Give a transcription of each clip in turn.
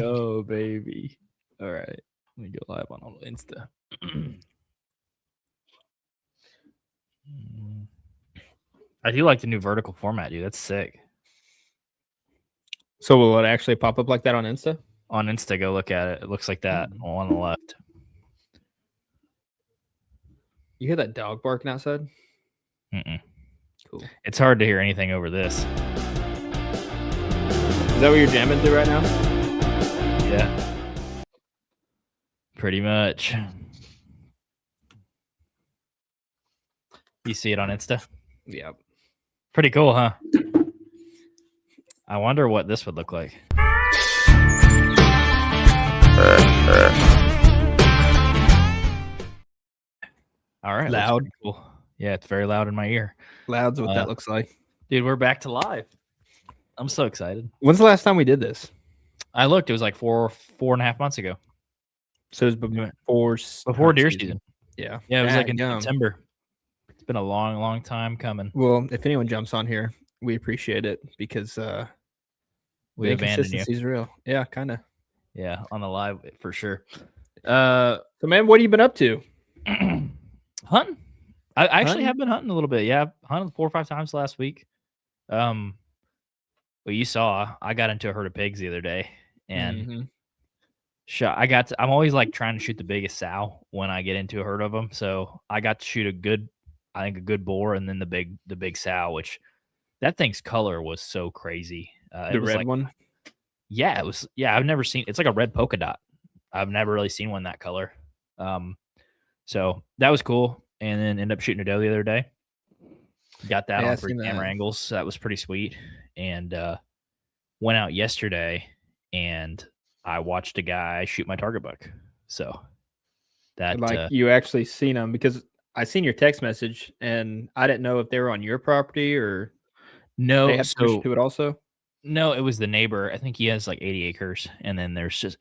go, baby. All right. Let me go live on Insta. I do like the new vertical format, dude. That's sick. So will it actually pop up like that on Insta? On Insta, go look at it. It looks like that on the left. You hear that dog barking outside? Cool. It's hard to hear anything over this. Is that what you're jamming to right now? Yeah. Pretty much. You see it on Insta? Yeah. Pretty cool, huh? I wonder what this would look like. All right. Loud. Cool. Yeah, it's very loud in my ear. Loud's what that looks like. Dude, we're back to live. I'm so excited. When's the last time we did this? I looked. It was like 4.5 months ago. So it was before deer season. Yeah. Yeah, it was like in September. It's been a long, long time coming. Well, if anyone jumps on here, we appreciate it because we abandoned you. Is real. Yeah, kind of. Yeah, on the live for sure. So, man, what have you been up to? Hunting. I actually have been hunting a little bit. Yeah, hunted 4 or 5 times last week. Well, you saw I got into a herd of pigs the other day, and I'm always like trying to shoot the biggest sow when I get into a herd of them. So I got to shoot a good boar, and then the big sow, which that thing's color was so crazy. The red one. Yeah, it was. Yeah, I've never seen. It's like a red polka dot. I've never really seen one that color. So that was cool. And then ended up shooting a doe the other day. Got that on 3 camera angles. So that was pretty sweet. And went out yesterday and I watched a guy shoot my target buck. So that you actually seen them, because I seen your text message and I didn't know if they were on your property or no. They have permission to it also. No, it was the neighbor. I think he has like 80 acres, and then there's just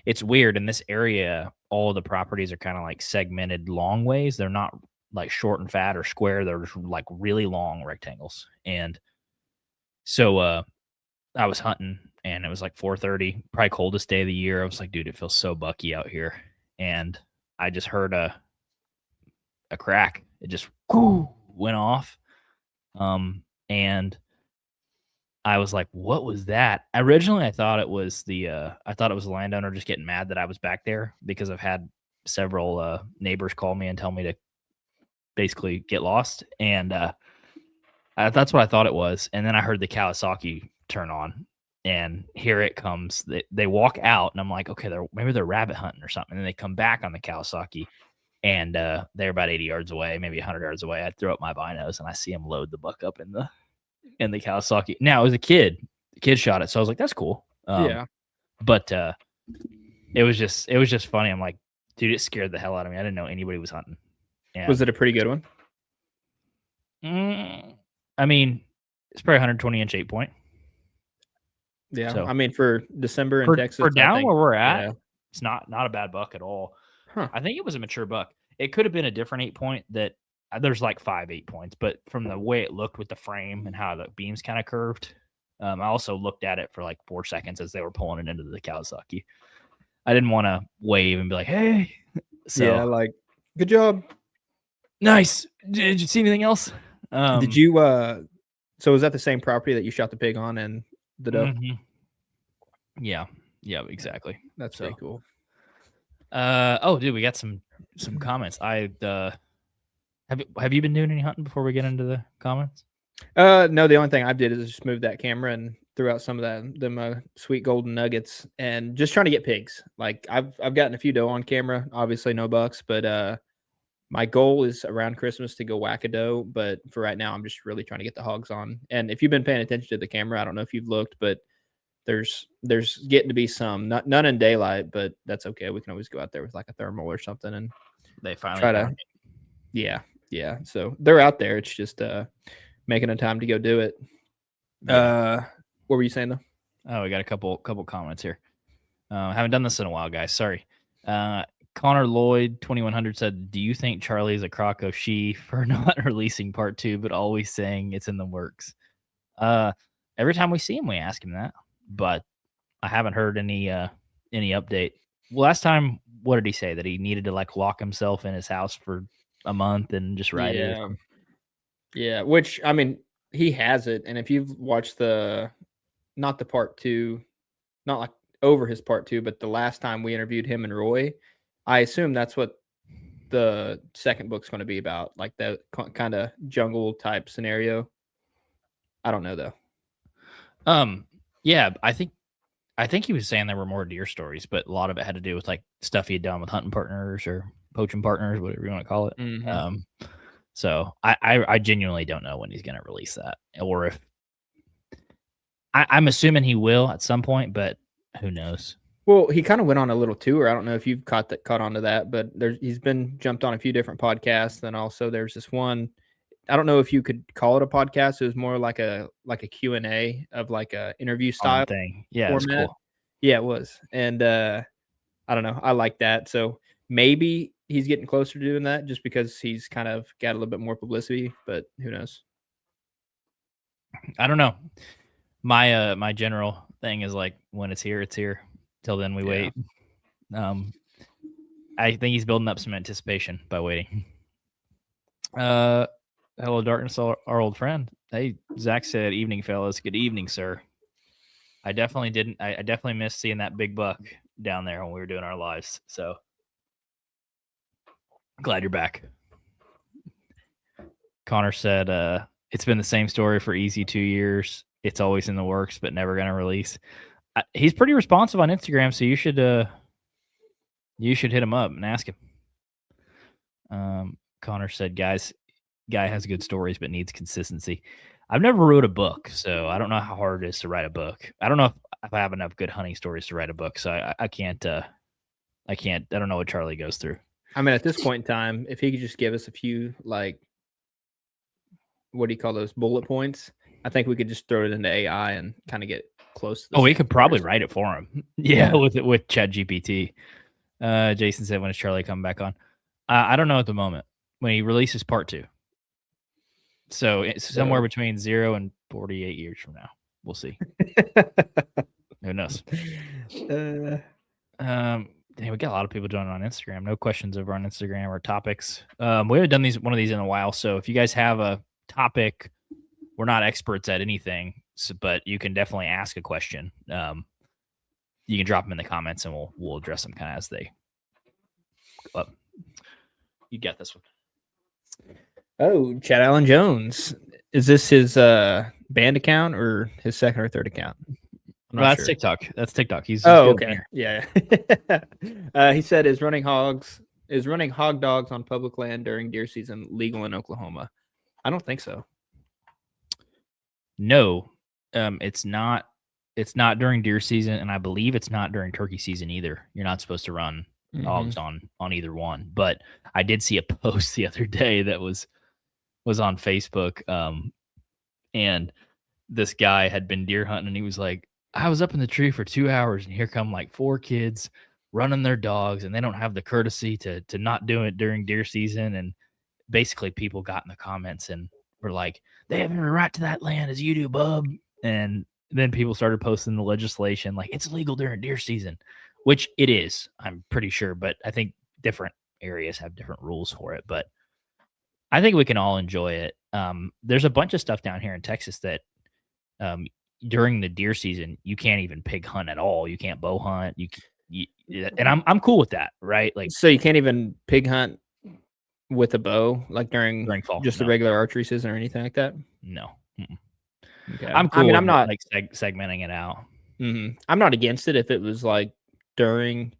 It's weird in this area. All the properties are kind of like segmented long ways. They're not like short and fat or square. They're just like really long rectangles. And so I was hunting, and it was like 4:30, probably coldest day of the year. I was like, dude, it feels so bucky out here. And I just heard a crack. It just went off. And I was like, what was that? Originally, I thought it was the landowner just getting mad that I was back there, because I've had several neighbors call me and tell me to basically get lost. And that's what I thought it was. And then I heard the Kawasaki turn on, and here it comes. They walk out, and I'm like, okay, maybe they're rabbit hunting or something. And then they come back on the Kawasaki, and they're about 80 yards away, maybe 100 yards away. I throw up my binos, and I see them load the buck up in the Kawasaki. Now, as a kid, the kid shot it, so I was like, that's cool. Yeah. But it was just funny. I'm like, dude, it scared the hell out of me. I didn't know anybody was hunting. And, was it a pretty good one? I mean, it's probably 120-inch 8-point. Yeah. So, I mean, for December in Texas, for down where we're at, it's not a bad buck at all. Huh. I think it was a mature buck. It could have been a different 8-point that there's like 5 8-points, but from the way it looked with the frame and how the beams kind of curved, I also looked at it for like 4 seconds as they were pulling it into the Kawasaki. I didn't want to wave and be like, hey. So, yeah, like, good job. Nice. Did you see anything else? Did you, so was that the same property that you shot the pig on and the doe? Mm-hmm. Yeah, exactly. That's pretty cool. Oh, dude, we got some comments. Have you been doing any hunting before we get into the comments? No, the only thing I did is just move that camera and threw out some of them sweet golden nuggets, and just trying to get pigs. Like I've gotten a few doe on camera, obviously no bucks, but my goal is around Christmas to go whack a doe. But for right now, I'm just really trying to get the hogs on. And if you've been paying attention to the camera, I don't know if you've looked, but there's getting to be some, none in daylight, but that's okay. We can always go out there with like a thermal or something and they finally try to. Yeah. So they're out there. It's just making a time to go do it. What were you saying though? Oh, we got a couple comments here. Haven't done this in a while, guys. Sorry. Connor Lloyd 2100 said, do you think Charlie is a crock of she for not releasing part 2, but always saying it's in the works? Every time we see him, we ask him that, but I haven't heard any update. Last time, what did he say? That he needed to like lock himself in his house for a month and just ride it or Yeah. something? Yeah, which I mean, he has it, and if you've watched not the part 2, not like over his part 2, but the last time we interviewed him and Roy, I assume that's what the second book's gonna be about, like that kinda jungle type scenario. I don't know, though. Yeah, I think he was saying there were more deer stories, but a lot of it had to do with like stuff he had done with hunting partners or poaching partners, whatever you want to call it. Mhm. Um, so I genuinely don't know when he's going to release that, or if I'm assuming he will at some point, but who knows? Well, he kinda went on a little tour. I don't know if you've caught on to that, but he's been jumped on a few different podcasts, and also there's this one. I don't know if you could call it a podcast. It was more like a Q&A of like a interview Fun style thing, yeah, it's format. cool. Yeah, it was, and, I don't know, I like that, so maybe he's getting closer to doing that just because he's kind of got a little bit more publicity, but who knows? I don't know. My general thing is like when it's here, it's here. Till then, we Yeah. wait. Um, I think he's building up some anticipation by waiting. Hello, darkness, our old friend. Hey, Zach said, "Evening, fellas. Good evening, sir." I definitely didn't. I definitely missed seeing that big buck down there when we were doing our lives. So glad you're back. Connor said, "It's been the same story for easy 2 years. It's always in the works, but never gonna release." He's pretty responsive on Instagram, so you should hit him up and ask him. Connor said, "Guys, guy has good stories but needs consistency." I've never wrote a book, so I don't know how hard it is to write a book. I don't know if I have enough good hunting stories to write a book, so I can't. I can't. I don't know what Charlie goes through. I mean, at this point in time, if he could just give us a few, like, what do you call those, bullet points, I think we could just throw it into AI and kinda get close to the Oh, we same could probably answers. write it for him. Yeah, with ChatGPT. Jason said, "When is Charlie coming back on?" I don't know at the moment. When he releases part 2, so it's somewhere So between 0 and 48 years from now. We'll see. Who knows? Uh, Dang, we got a lot of people joining on Instagram. No questions over on Instagram or topics. We haven't done one of these in a while, so if you guys have a topic, we're not experts at anything, but you can definitely ask a question. You can drop them in the comments, and we'll address them kind of as they go up. You get this one. oh, Chad Allen Jones. Is this his band account or his second or third account? I'm not That's sure. TikTok. That's TikTok. He's Oh, good okay. there. Yeah. He said, "Is running hog dogs on public land during deer season legal in Oklahoma?" I don't think so. No, it's not. It's not during deer season, and I believe it's not during turkey season either. You're not supposed to run Mhm. dogs on either one. But I did see a post the other day that was on Facebook, and this guy had been deer hunting, and he was like, "I was up in the tree for 2 hours, and here come like 4 kids running their dogs, and they don't have the courtesy to not do it during deer season." And basically, people got in the comments and were like, "They have every right to that land as you do, bub." And then people started posting the legislation like it's illegal during deer season, which it is, I'm pretty sure, but I think different areas have different rules for it. But I think we can all enjoy it. There's a bunch of stuff down here in Texas that um, during the deer season you can't even pig hunt at all. You can't bow hunt. And I'm cool with that, right? Like So you can't even pig hunt with a bow, like during during fall, just the no, regular archery season or anything like that? no. Mm-mm. Okay. I'm I cool mean, with it, like segmenting it out. I'm not against it if it was like during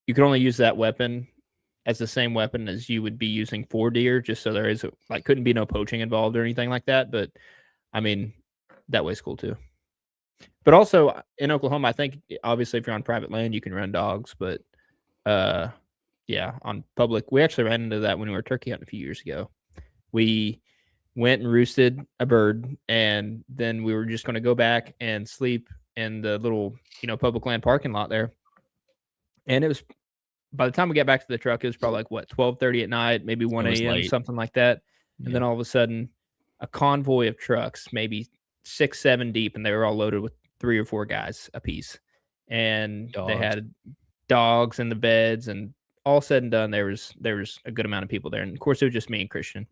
you could only use that weapon as the same weapon as you would be using for deer, just so there is like couldn't be no poaching involved or anything like that. But I mean, that way's cool too. But also in Oklahoma, I think obviously if you're on private land, you can run dogs. But uh, yeah, on public, we actually ran into that when we were turkey hunting a few years ago. We went and roosted a bird, and then we were just going to go back and sleep in the little public land parking lot there. And it was by the time we got back to the truck, it was probably like what 12:30 at night, maybe It 1 was a.m. late. something like that. And Yeah. then all of a sudden, a convoy of trucks, maybe 6, 7 deep, and they were all loaded with 3 or 4 guys apiece. and they Dogs. had dogs in the beds, and all said and done, there was a good amount of people there, and of course it was just me and Christian,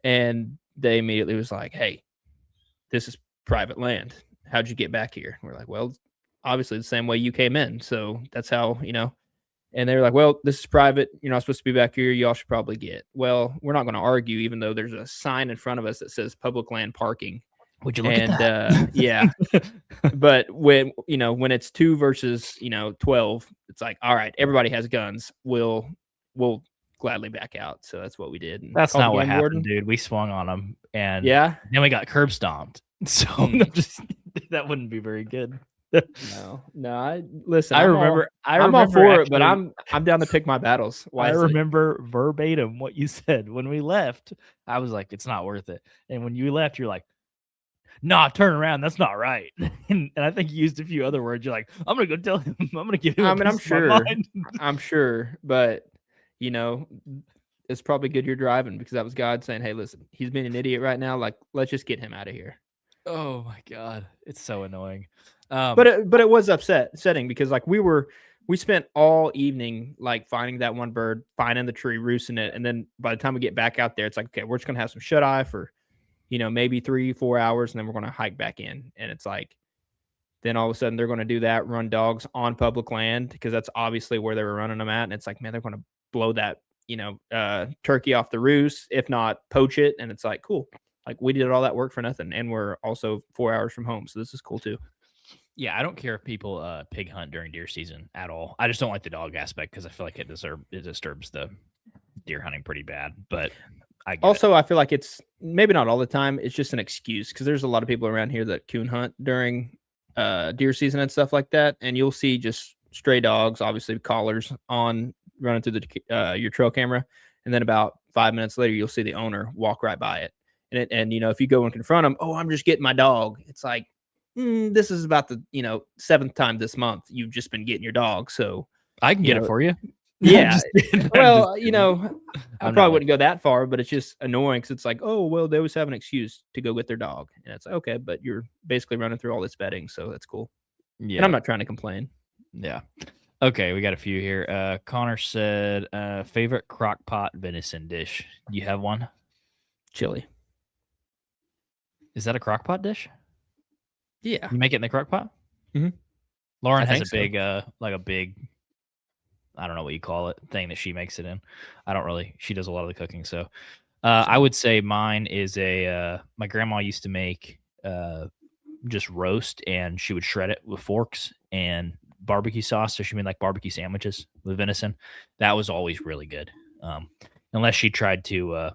and they immediately was like, "Hey, this is private land. How'd you get back here?" We're like, "Well, obviously the same way you came in, so that's how you know." And they were like, "Well, this is private. You're not supposed to be back here. Y'all should probably get." Well, we're not going to argue, even though there's a sign in front of us that says public land parking. Would you look at And that? yeah, but when it's 2 versus 12, it's like, all right, everybody has guns. We'll gladly back out. So that's what we did. And That's called the not what game happened, warden. dude. We swung on them, and Yeah. then we got curb stomped. So Mm. that wouldn't be very good. No. I listen. I I'm all, remember. I I'm all remember for it, but actually. I'm down to pick my battles I wisely. remember verbatim what you said when we left. I was like, "It's not worth it." And when you left, you're like, "Nah, turn around. That's not right." And I think you used a few other words. You're like, "I'm gonna go tell him. I'm gonna give him a I mean, piece of my mind." I'm sure, but you know, it's probably good you're driving because that was God saying, "Hey, listen, he's being an idiot right now. Like, let's just get him out of here." Oh my god, it's so annoying. But it was upsetting because like we spent all evening like finding that one bird, finding the tree, roosting it, and then by the time we get back out there, it's like, okay, we're just gonna have some shut eye for maybe 3-4 hours, and then we're gonna hike back in. And it's like then all of a sudden they're gonna do that, run dogs on public land because that's obviously where they were running them at. And it's like, man, they're gonna blow that turkey off the roost, if not poach it. And it's like, cool. Like we did all that work for nothing, and we're also 4 hours from home, so this is cool too. Yeah, I don't care if people pig hunt during deer season at all. I just don't like the dog aspect because I feel like it disturbs the deer hunting pretty bad. But I get it. Also, I feel like it's maybe not all the time. It's just an excuse because there's a lot of people around here that coon hunt during deer season and stuff like that, and you'll see just stray dogs, obviously collars on running through your trail camera, and then about 5 minutes later, you'll see the owner walk right by it, and if you go and confront them, oh, I'm just getting my dog. It's like, this is about the seventh time this month you've just been getting your dog, so I can get it for you. yeah. Well, I I'm probably not wouldn't go that far, but it's just annoying because it's like, oh, well, they always have an excuse to go get their dog. And it's like, okay, but you're basically running through all this bedding, so that's cool. And Yeah, I'm not trying to complain. yeah. Okay, we got a few here. Connor said, favorite crock pot venison dish. You have one? Chili. Is that a crock pot dish? Yeah. You make it in the crock pot? Mhm. Lauren I has think a so. big, I don't know what you call it, thing that she makes it in. She does a lot of the cooking. So I would say mine is my grandma used to make just roast, and she would shred it with forks and barbecue sauce. So she made like barbecue sandwiches with venison. That was always really good. Unless she tried to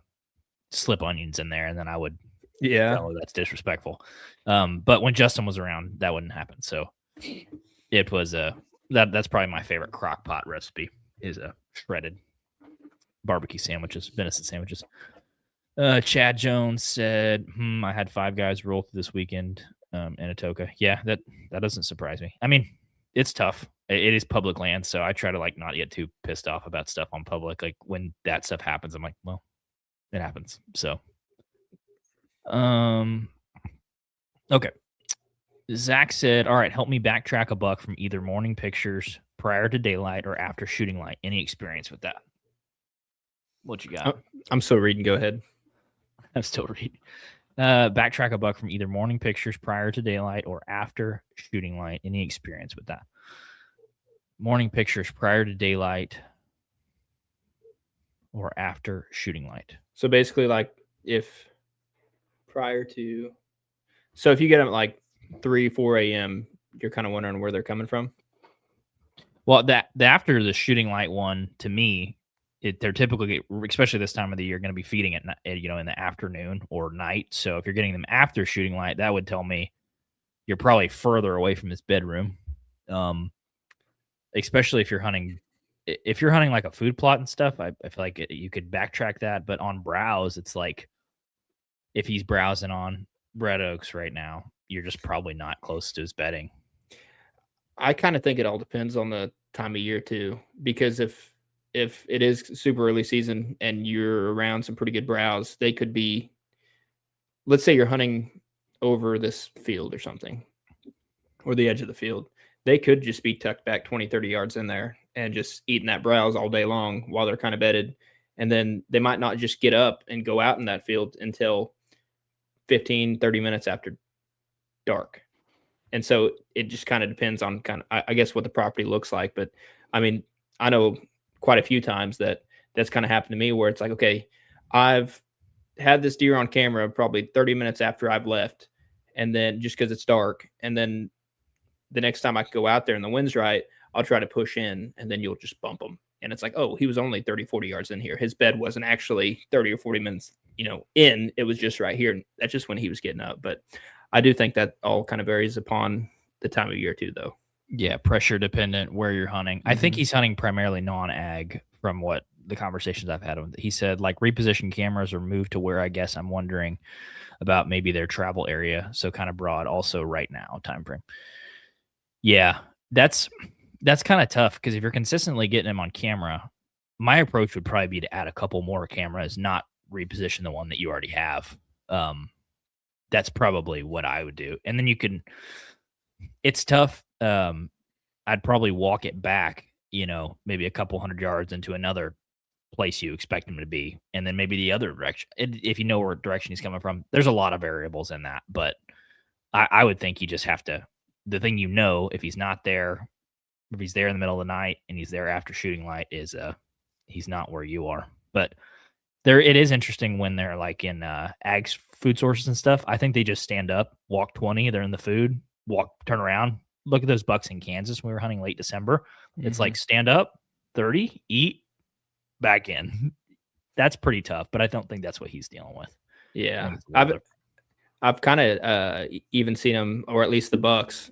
slip onions in there, and then I would Yeah. tell her that's disrespectful. But when Justin was around, that wouldn't happen. So it was that's probably my favorite crock pot recipe is shredded barbecue sandwiches, venison sandwiches. Chad Jones said, I had 5 guys roll through this weekend in Atoka. Yeah, that doesn't surprise me. I mean, it's tough. It is public land, so I try to like not get too pissed off about stuff on public. Like when that stuff happens, I'm like, well, it happens. So okay. Zach said, all right, help me backtrack a buck from either morning pictures prior to daylight or after shooting light. Any experience with that? What you got? I'm still reading. Go ahead. I'm still reading. Backtrack a buck from either morning pictures prior to daylight or after shooting light. Any experience with that? Morning pictures prior to daylight or after shooting light. So basically, like if prior to, so if you get them at like 3-4 a.m., you're kind of wondering where they're coming from. Well, the after the shooting light one, to me, they're typically, especially this time of the year, going to be feeding in the afternoon or night. So if you're getting them after shooting light, that would tell me you're probably further away from this bedroom. Especially if you're hunting like a food plot and stuff, I feel like you could backtrack that. But on browse, it's like if he's browsing on Red Oaks right now, you're just probably not close to his bedding. I kind of think it all depends on the time of year too, because if it is super early season and you're around some pretty good browse, they could be, let's say you're hunting over this field or something, or the edge of the field. they could just be tucked back 20, 30 yards in there and just eating that browse all day long while they're kind of bedded. And then they might not just get up and go out in that field until 15, 30 minutes after dark. And so it just kind of depends on I guess, what the property looks like. But I mean, I know quite a few times that's kind of happened to me where it's like, okay, I've had this deer on camera probably 30 minutes after I've left, and then just because it's dark, and then the next time I go out there and the wind's right, I'll try to push in, and then you'll just bump them. And it's like, oh, he was only 30, 40 yards in here. His bed wasn't actually 30 or 40 minutes, in. It was just right here. And that's just when he was getting up. But I do think that all kind of varies upon the time of year too, though. Yeah, pressure dependent where you're hunting. I think he's hunting primarily non-ag from what the conversations I've had with him. He said like reposition cameras are moved to where I guess I'm wondering about maybe their travel area. So kind of broad also right now time frame. Yeah, that's kind of tough because if you're consistently getting them on camera, my approach would probably be to add a couple more cameras, not reposition the one that you already have. That's probably what I would do. And then it's tough. I'd probably walk it back, maybe a couple 100 yards into another place you expect him to be. And then maybe the other direction, if you know where direction he's coming from. There's a lot of variables in that, but I would think you just have to, the thing if he's not there, if he's there in the middle of the night and he's there after shooting light, is he's not where you are. But it is interesting when they're like in ag food sources and stuff. I think they just stand up, walk 20, they're in the food, turn around. Look at those bucks in Kansas when we were hunting late December. It's like stand up, 30, eat, back in. That's pretty tough, but I don't think that's what he's dealing with. Yeah. I've kind of even seen them, or at least the bucks,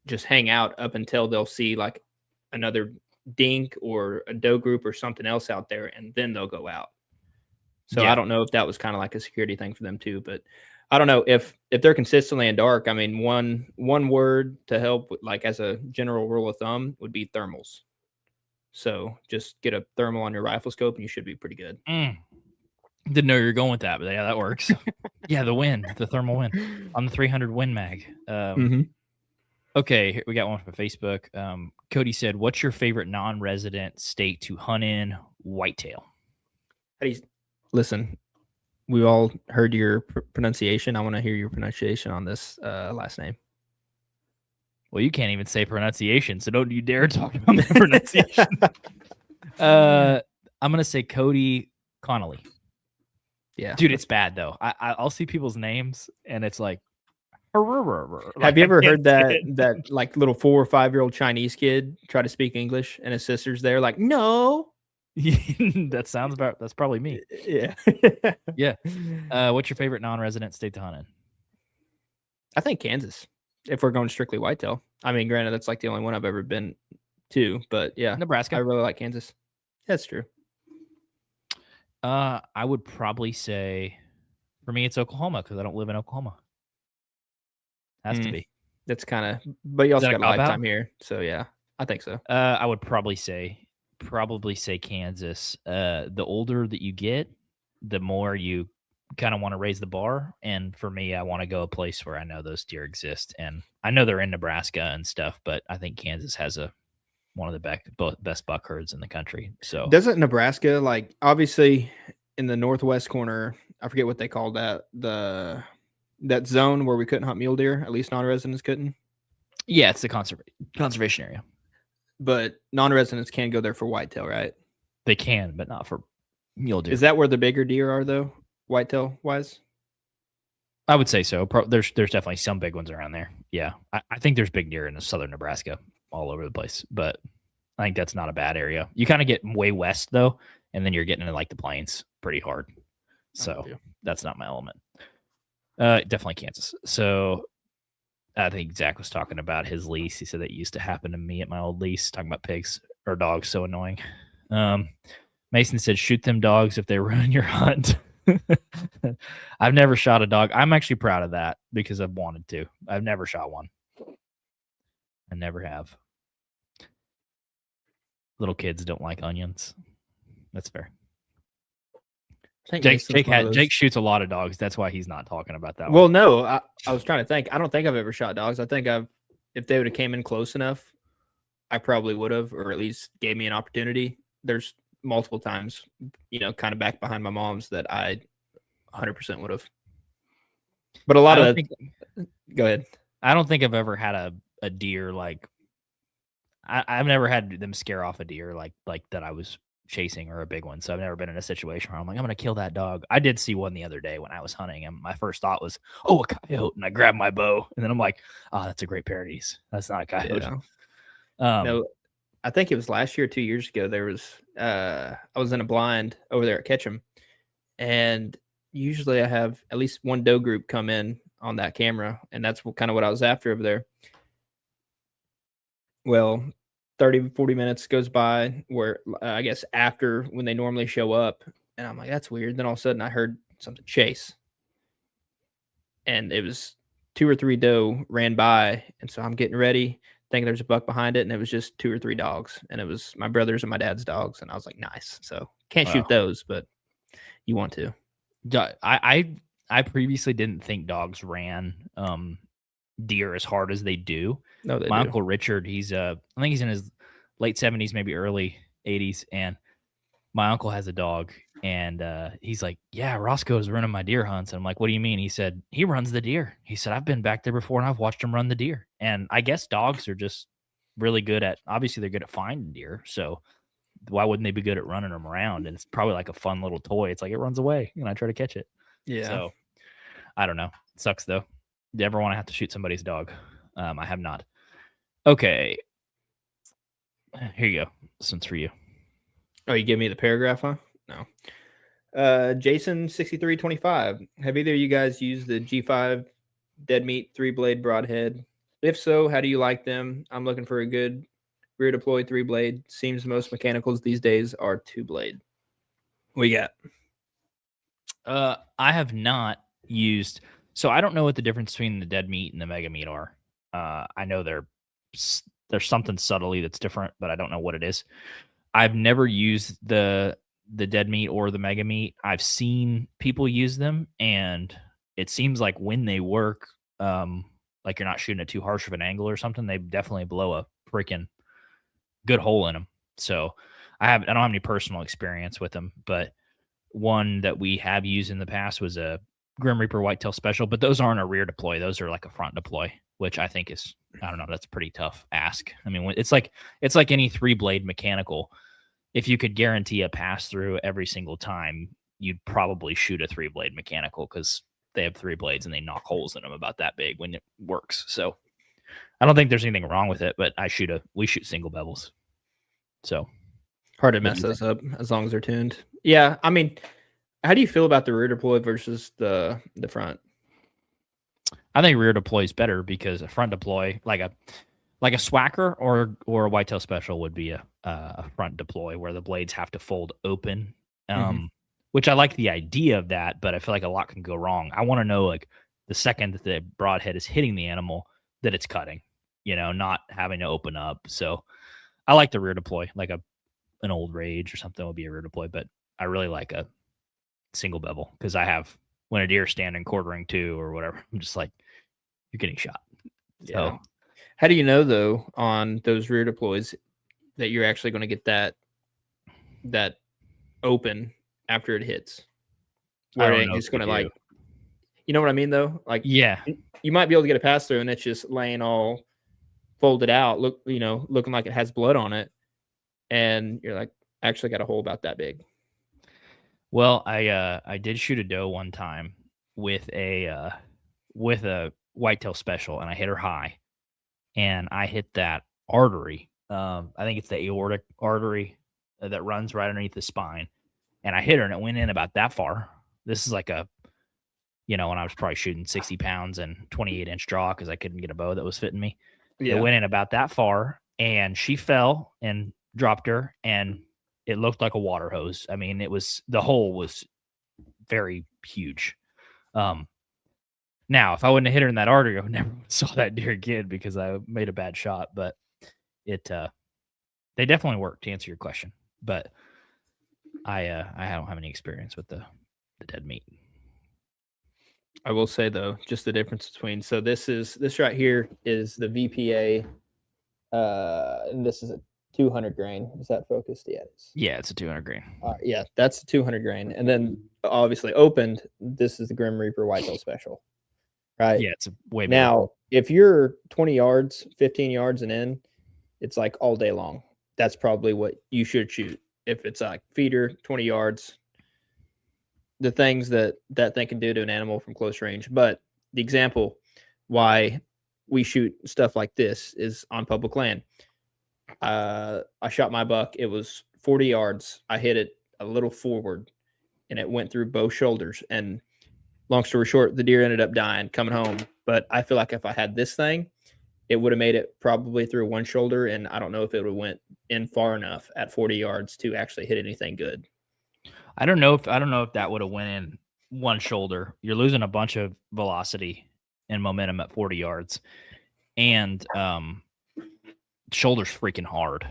just hang out up until they'll see like another dink or a doe group or something else out there, and then they'll go out. So yeah. I don't know if that was kind of like a security thing for them too, but I don't know if they're consistently in dark. I mean, one word to help, like as a general rule of thumb, would be thermals. So just get a thermal on your rifle scope and you should be pretty good. Didn't know you were going with that, but yeah, that works. Yeah, the thermal wind on the 300 Win Mag. Okay, we got one from Facebook. Cody said, "What's your favorite non-resident state to hunt in whitetail?" Listen, we all heard your pronunciation. I want to hear your pronunciation on this last name. Well, you can't even say pronunciation, so don't you dare talk about my pronunciation. I'm gonna say Cody Connolly. Yeah, dude, it's bad though. I'll see people's names and it's like. Have you ever heard that like little 4 or 5 year old Chinese kid try to speak English and his sister's there like, no? That's probably me. Yeah. Yeah. What's your favorite non-resident state to hunt in? I think Kansas, if we're going strictly whitetail. I mean, granted, that's like the only one I've ever been to, but yeah. Nebraska. I really like Kansas. That's true. I would probably say, for me, it's Oklahoma because I don't live in Oklahoma. Has to be. That's kind of, but you also got a lifetime here, so yeah, I think so. I would probably say Kansas. The older that you get, the more you kind of want to raise the bar, and for me, I want to go a place where I know those deer exist, and I know they're in Nebraska and stuff, but I think Kansas has one of the best buck herds in the country. So doesn't Nebraska, like, obviously in the northwest corner, I forget what they call that, that zone where we couldn't hunt mule deer, at least non-residents couldn't? Yeah, it's the conservation area. But non-residents can go there for whitetail, right? They can, but not for mule deer. Is that where the bigger deer are, though, whitetail-wise? I would say so. There's definitely some big ones around there. Yeah, I think there's big deer in southern Nebraska all over the place, but I think that's not a bad area. You kind of get way west, though, and then you're getting into, like, the plains pretty hard. So that's not my element. Definitely Kansas. So I think Zach was talking about his lease. He said that used to happen to me at my old lease, talking about pigs or dogs. So annoying. Mason said, shoot them dogs if they ruin your hunt. I've never shot a dog. I'm actually proud of that because I've wanted to. I've never shot one. I never have. Little kids don't like onions. That's fair. Jake shoots a lot of dogs. That's why he's not talking about that. Well, no, I was trying to think. I don't think I've ever shot dogs. I think I've if they would have came in close enough, I probably would have, or at least gave me an opportunity. There's multiple times, kind of back behind my mom's that I 100% would have. But a lot of go ahead. I don't think I've ever had a deer like I've never had them scare off a deer like that I was chasing or a big one. So I've never been in a situation where I'm like, I'm gonna kill that dog. I did see one the other day when I was hunting, and my first thought was, oh, a coyote, and I grabbed my bow, and then I'm like, oh, that's a great parodies. That's not a coyote. No, I think it was last year, 2 years ago. There was I was in a blind over there at Ketchum, and usually I have at least one doe group come in on that camera, and that's kind of what I was after over there. Well, 30, 40 minutes goes by where I guess after when they normally show up, and I'm like, that's weird. Then all of a sudden I heard something chase, and it was 2 or 3 doe ran by, and so I'm getting ready, thinking there's a buck behind it, and it was just 2 or 3 dogs, and it was my brother's and my dad's dogs, and I was like, nice. So can't shoot those, but you want to. I previously didn't think dogs ran deer as hard as they do. No, they My do. Uncle Richard, I think he's in his late 70s, maybe early 80s, and my uncle has a dog, and he's like, yeah, Roscoe's running my deer hunts. And I'm like, what do you mean? He said, he runs the deer. He said, I've been back there before and I've watched him run the deer. And I guess dogs are just really good at, obviously they're good at finding deer. So why wouldn't they be good at running them around? And it's probably like a fun little toy. It's like it runs away and I try to catch it. Yeah. So I don't know. It sucks though. Do you ever want to have to shoot somebody's dog? I have not. Okay. Here you go. This one's for you. Oh, you give me the paragraph, huh? No. Jason 6325. Have either of you guys used the G5 dead meat 3-blade broadhead? If so, how do you like them? I'm looking for a good rear deploy 3-blade. Seems most mechanicals these days are 2-blade. What you got? I have not used, so I don't know what the difference between the dead meat and the mega meat are. I know there's something subtly that's different, but I don't know what it is. I've never used the dead meat or the mega meat. I've seen people use them, and it seems like when they work, like you're not shooting at too harsh of an angle or something, they definitely blow a freaking good hole in them. So I don't have any personal experience with them, but one that we have used in the past was a Grim Reaper Whitetail Special, but those aren't a rear deploy. Those are like a front deploy, which I think is, I don't know, that's a pretty tough ask. I mean, it's like any 3-blade mechanical. If you could guarantee a pass through every single time, you'd probably shoot a 3-blade mechanical because they have 3 blades and they knock holes in them about that big when it works. So I don't think there's anything wrong with it, but we shoot single bevels. So hard to mess those up as long as they're tuned. Yeah, I mean, how do you feel about the rear deploy versus the front? I think rear deploy is better because a front deploy, like a Swacker or a Whitetail Special, would be a front deploy where the blades have to fold open. Which I like the idea of that, but I feel like a lot can go wrong. I want to know, like, the second that the broadhead is hitting the animal, that it's cutting, not having to open up. So I like the rear deploy, like an old Rage or something would be a rear deploy, but I really like a single bevel because when a deer standing quartering 2 or whatever, I'm just like, you're getting shot. Yeah. So, how do you know though on those rear deploys that you're actually going to get that open after it hits? Where it ain't just going to, like, you know what I mean though? Like, yeah, you might be able to get a pass through and it's just laying all folded out, looking like it has blood on it, and you're like, I actually got a hole about that big. Well, I did shoot a doe one time with a Whitetail Special, and I hit her high, and I hit that artery. I think it's the aortic artery that runs right underneath the spine, and I hit her, and it went in about that far. This is like when I was probably shooting 60 pounds and 28-inch draw because I couldn't get a bow that was fitting me. Yeah. It went in about that far, and she fell and dropped her, and it looked like a water hose. I mean, the hole was very huge. Now, if I wouldn't have hit her in that artery, I would never saw that deer again because I made a bad shot. But they definitely work, to answer your question. But I don't have any experience with the dead meat. I will say though, just the difference between this right here is the VPA, and this is a 200 grain. Is that focused? Yeah, Yeah, it's a 200 grain. yeah, that's 200 grain, and then obviously opened. This is the Grim Reaper Whitetail Special, right? Yeah, it's a way bigger. Now, if you're 20 yards, 15 yards and in, it's like all day long. That's probably what you should shoot. If it's like feeder, 20 yards, the things that thing can do to an animal from close range. But the example why we shoot stuff like this is on public land. I shot my buck. It was 40 yards. I hit it a little forward, and it went through both shoulders. And long story short, the deer ended up dying coming home. But I feel like if I had this thing, it would have made it probably through one shoulder, and I don't know if it would have went in far enough at 40 yards to actually hit anything good. I don't know if that would have went in one shoulder. You're losing a bunch of velocity and momentum at 40 yards, and shoulder's freaking hard,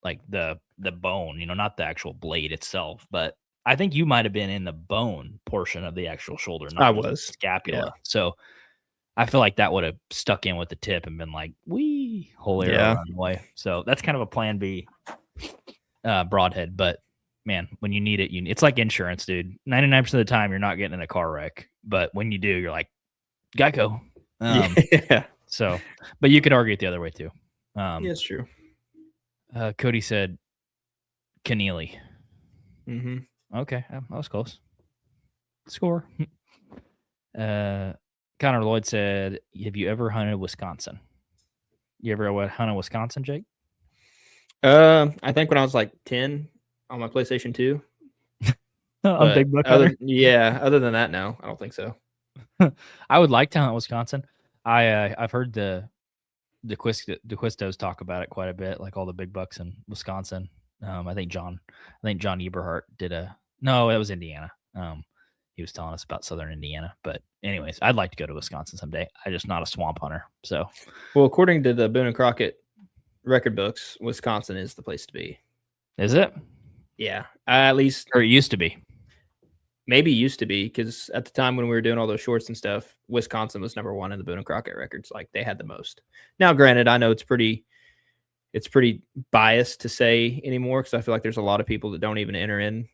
like the bone. Not the actual blade itself, but I think you might have been in the bone portion of the actual shoulder. Not I was scapula. yeah. So I feel like that would have stuck in with the tip and been like, wee, whole arrow run away. So that's kind of a plan B broadhead. But man, when you need it, it's like insurance, dude. 99% of the time, you're not getting in a car wreck. But when you do, you're like, Geico. Yeah. So, but you could argue it the other way too. Yeah, it's true. Cody said Keneally. Mm-hmm. Okay, that was close. Score. Connor Lloyd said, have you ever hunted Wisconsin? You ever hunted Wisconsin, Jake? I think when I was like 10 on my PlayStation 2. On Big Buck Hunter? Other than that, no, I don't think so. I would like to hunt Wisconsin. I've heard the Quistos talk about it quite a bit, like all the big bucks in Wisconsin. I think John Eberhardt did no, it was Indiana. He was telling us about Southern Indiana, but anyways, I'd like to go to Wisconsin someday. I'm just not a swamp hunter. So, well, according to the Boone and Crockett record books, Wisconsin is the place to be. Is it? Yeah, at least, or it used to be. Maybe used to be, because at the time when we were doing all those shorts and stuff, Wisconsin was number one in the Boone and Crockett records. Like, they had the most. Now, granted, I know it's pretty biased to say anymore, because I feel like there's a lot of people that don't even enter in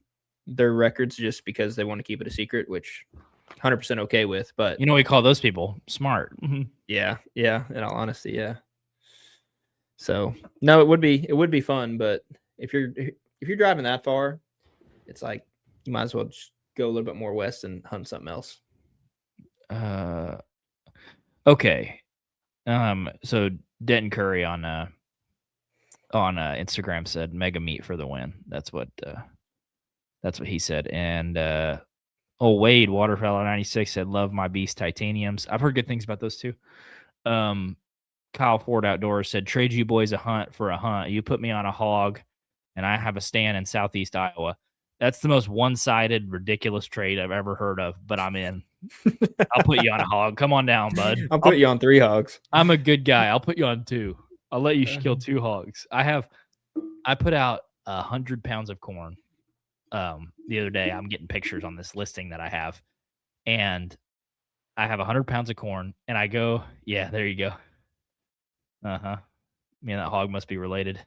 their records just because they want to keep it a secret, which 100% okay with. But we call those people smart. Yeah. In all honesty, yeah. So no, it would be fun, but if you're driving that far, it's like you might as well just go a little bit more west and hunt something else. Okay. So Denton Curry on Instagram said mega meat for the win. That's what he said. And Wade Waterfowler 96 said, love my Beast Titaniums. I've heard good things about those too. Kyle Ford Outdoors said, trade you boys a hunt for a hunt. You put me on a hog and I have a stand in Southeast Iowa. That's the most one-sided, ridiculous trade I've ever heard of, but I'm in. I'll put you on a hog. Come on down, bud. I'll put you on 3 hogs. I'm a good guy. I'll put you on 2. I'll let you kill 2 hogs. I put out 100 pounds of corn. The other day, I'm getting pictures on this listing that I have, and I have 100 pounds of corn, and I go, yeah, there you go. Me and that hog must be related.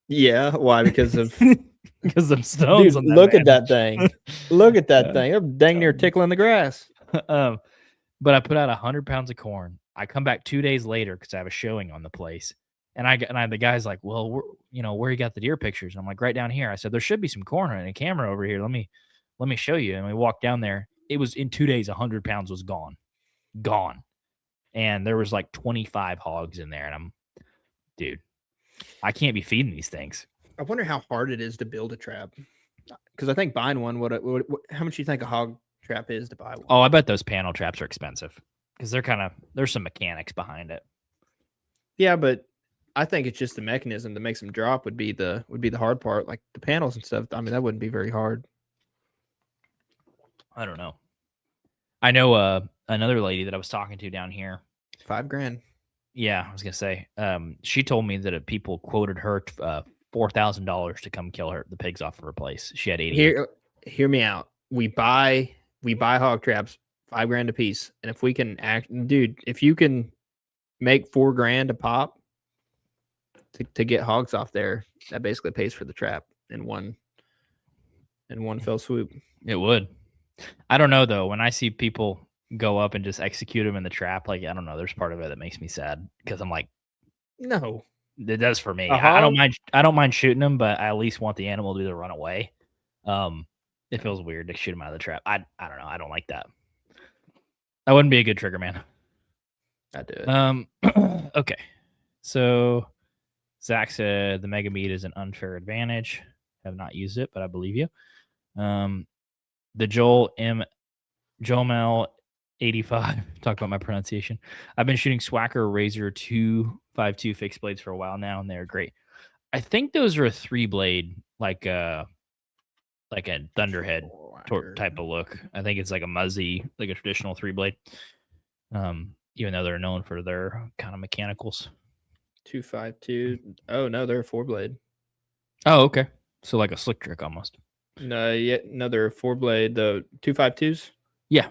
Yeah, why? Because of them stones. Dude, look at that thing. Look at that thing. I'm dang near tickling the grass. But I put out 100 pounds of corn. I come back 2 days later because I have a showing on the place. And the guy's like, well, where you got the deer pictures? And I'm like, right down here. I said, there should be some corn and a camera over here. Let me show you. And we walked down there. It was in 2 days, 100 pounds was gone. And there was like 25 hogs in there. And dude, I can't be feeding these things. I wonder how hard it is to build a trap. Because I think buying one, how much do you think a hog trap is to buy one? Oh, I bet those panel traps are expensive because there's some mechanics behind it. Yeah, but I think it's just the mechanism that makes them drop would be the hard part. Like the panels and stuff. I mean, that wouldn't be very hard. I don't know. I know another lady that I was talking to down here. $5,000. Yeah, I was gonna say. She told me that people quoted her $4,000 to come kill the pigs off of her place. She had 80. Hear me out. We buy hog traps $5,000 a piece. And if we can dude, if you can make $4,000 a pop to get hogs off there, that basically pays for the trap in one fell swoop. It would. I don't know though. When I see people go up and just execute them in the trap, like I don't know, there's part of it that makes me sad because I'm like, no, it does for me. A I don't hog? mind. I don't mind shooting them, but I at least want the animal to either run away. It feels weird to shoot him out of the trap. I don't know. I don't like that. I wouldn't be a good trigger man. I do it. Okay. So Zach said the mega meat is an unfair advantage. Have not used it, but I believe you. The Joel Mel 85. Talk about my pronunciation. I've been shooting Swacker Razor 252 fixed blades for a while now, and they're great. I think those are a 3-blade, like a Thunderhead type of look. I think it's like a Muzzy, like a traditional 3-blade. Even though they're known for their kind of mechanicals. 252. Oh no, they're a 4-blade. Oh, okay. So like a slick trick almost. No, yet another 4-blade. The 252s. Yeah.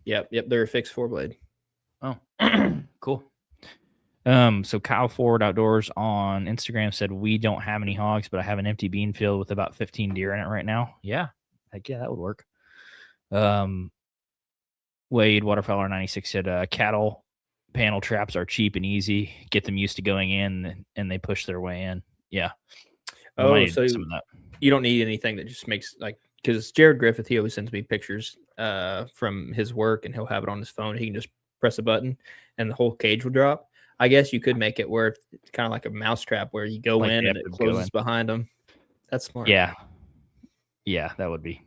Yep. They're a fixed 4-blade. Oh, cool. So Kyle Ford Outdoors on Instagram said we don't have any hogs, but I have an empty bean field with about 15 deer in it right now. Yeah, heck yeah, that would work. Wade Waterfowler 96 said cattle panel traps are cheap and easy. Get them used to going in, and they push their way in. Yeah. Oh, so you don't need anything that just makes like, because Jared Griffith, he always sends me pictures from his work, and he'll have it on his phone. He can just press a button, and the whole cage will drop. I guess you could make it where it's kind of like a mouse trap where you go in and it closes behind them. That's smart. Yeah, that would be.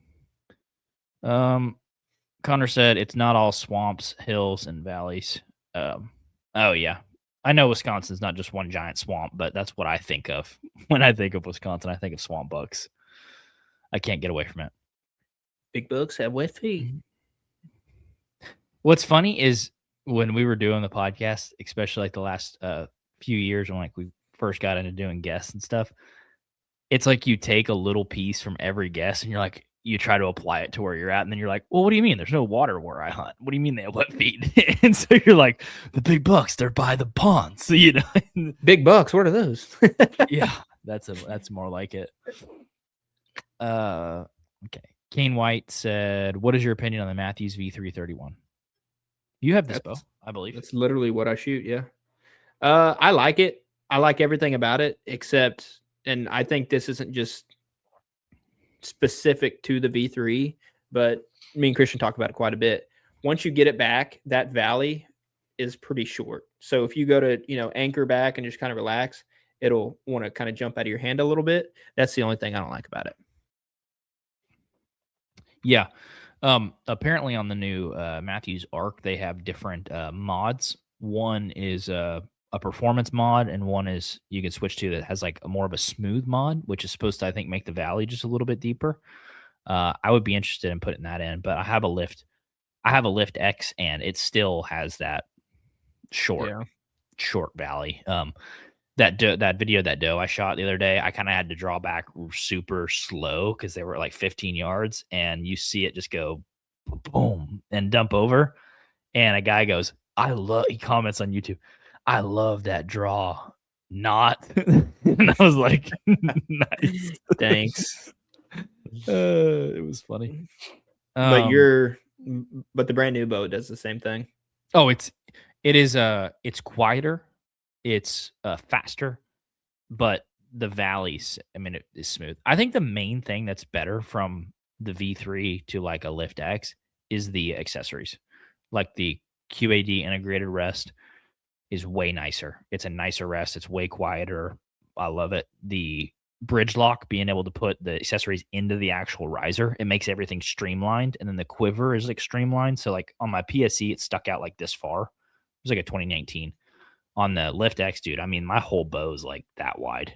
Connor said it's not all swamps, hills, and valleys. Oh yeah, I know Wisconsin's not just one giant swamp, but that's what I think of when I think of Wisconsin. I think of swamp bucks. I can't get away from it. Big bucks have wet feet. What's funny is when we were doing the podcast, especially like the last few years when like we first got into doing guests and stuff, it's like you take a little piece from every guest and you're like, you try to apply it to where you're at. And then you're like, well, what do you mean? There's no water where I hunt. What do you mean they have wet feet? And so you're like, the big bucks, they're by the ponds. So, you know, big bucks. What are those? Yeah, that's more like it. Okay. Kane White said, what is your opinion on the Matthews V331? You have this bow, I believe. That's literally what I shoot. Yeah. I like it. I like everything about it, except, and I think this isn't just specific to the V3, but me and Christian talk about it quite a bit. Once you get it back, that valley is pretty short. So if you go to, anchor back and just kind of relax, it'll want to kind of jump out of your hand a little bit. That's the only thing I don't like about it. Yeah. Apparently on the new Matthews Arc, they have different mods. One is a performance mod, and one is you can switch to that has like more of a smooth mod, which is supposed to, I think, make the valley just a little bit deeper. I would be interested in putting that in, but I have a Lift X, and it still has that short valley. That video, that doe I shot the other day, I kind of had to draw back super slow because they were like 15 yards, and you see it just go boom and dump over. And a guy goes, he comments on YouTube, I love that draw. Not. And I was like, nice. Thanks. It was funny. But the brand new bow does the same thing. Oh, it's quieter. It's faster, but the valleys, it is smooth. I think the main thing that's better from the V3 to like a Lift X is the accessories. Like the QAD integrated rest is way nicer. It's a nicer rest. It's way quieter. I love it. The bridge lock, being able to put the accessories into the actual riser, it makes everything streamlined. And then the quiver is like streamlined. So like on my PSE, it stuck out like this far. It was like a 2019. On the Lift X, dude, my whole bow is like that wide.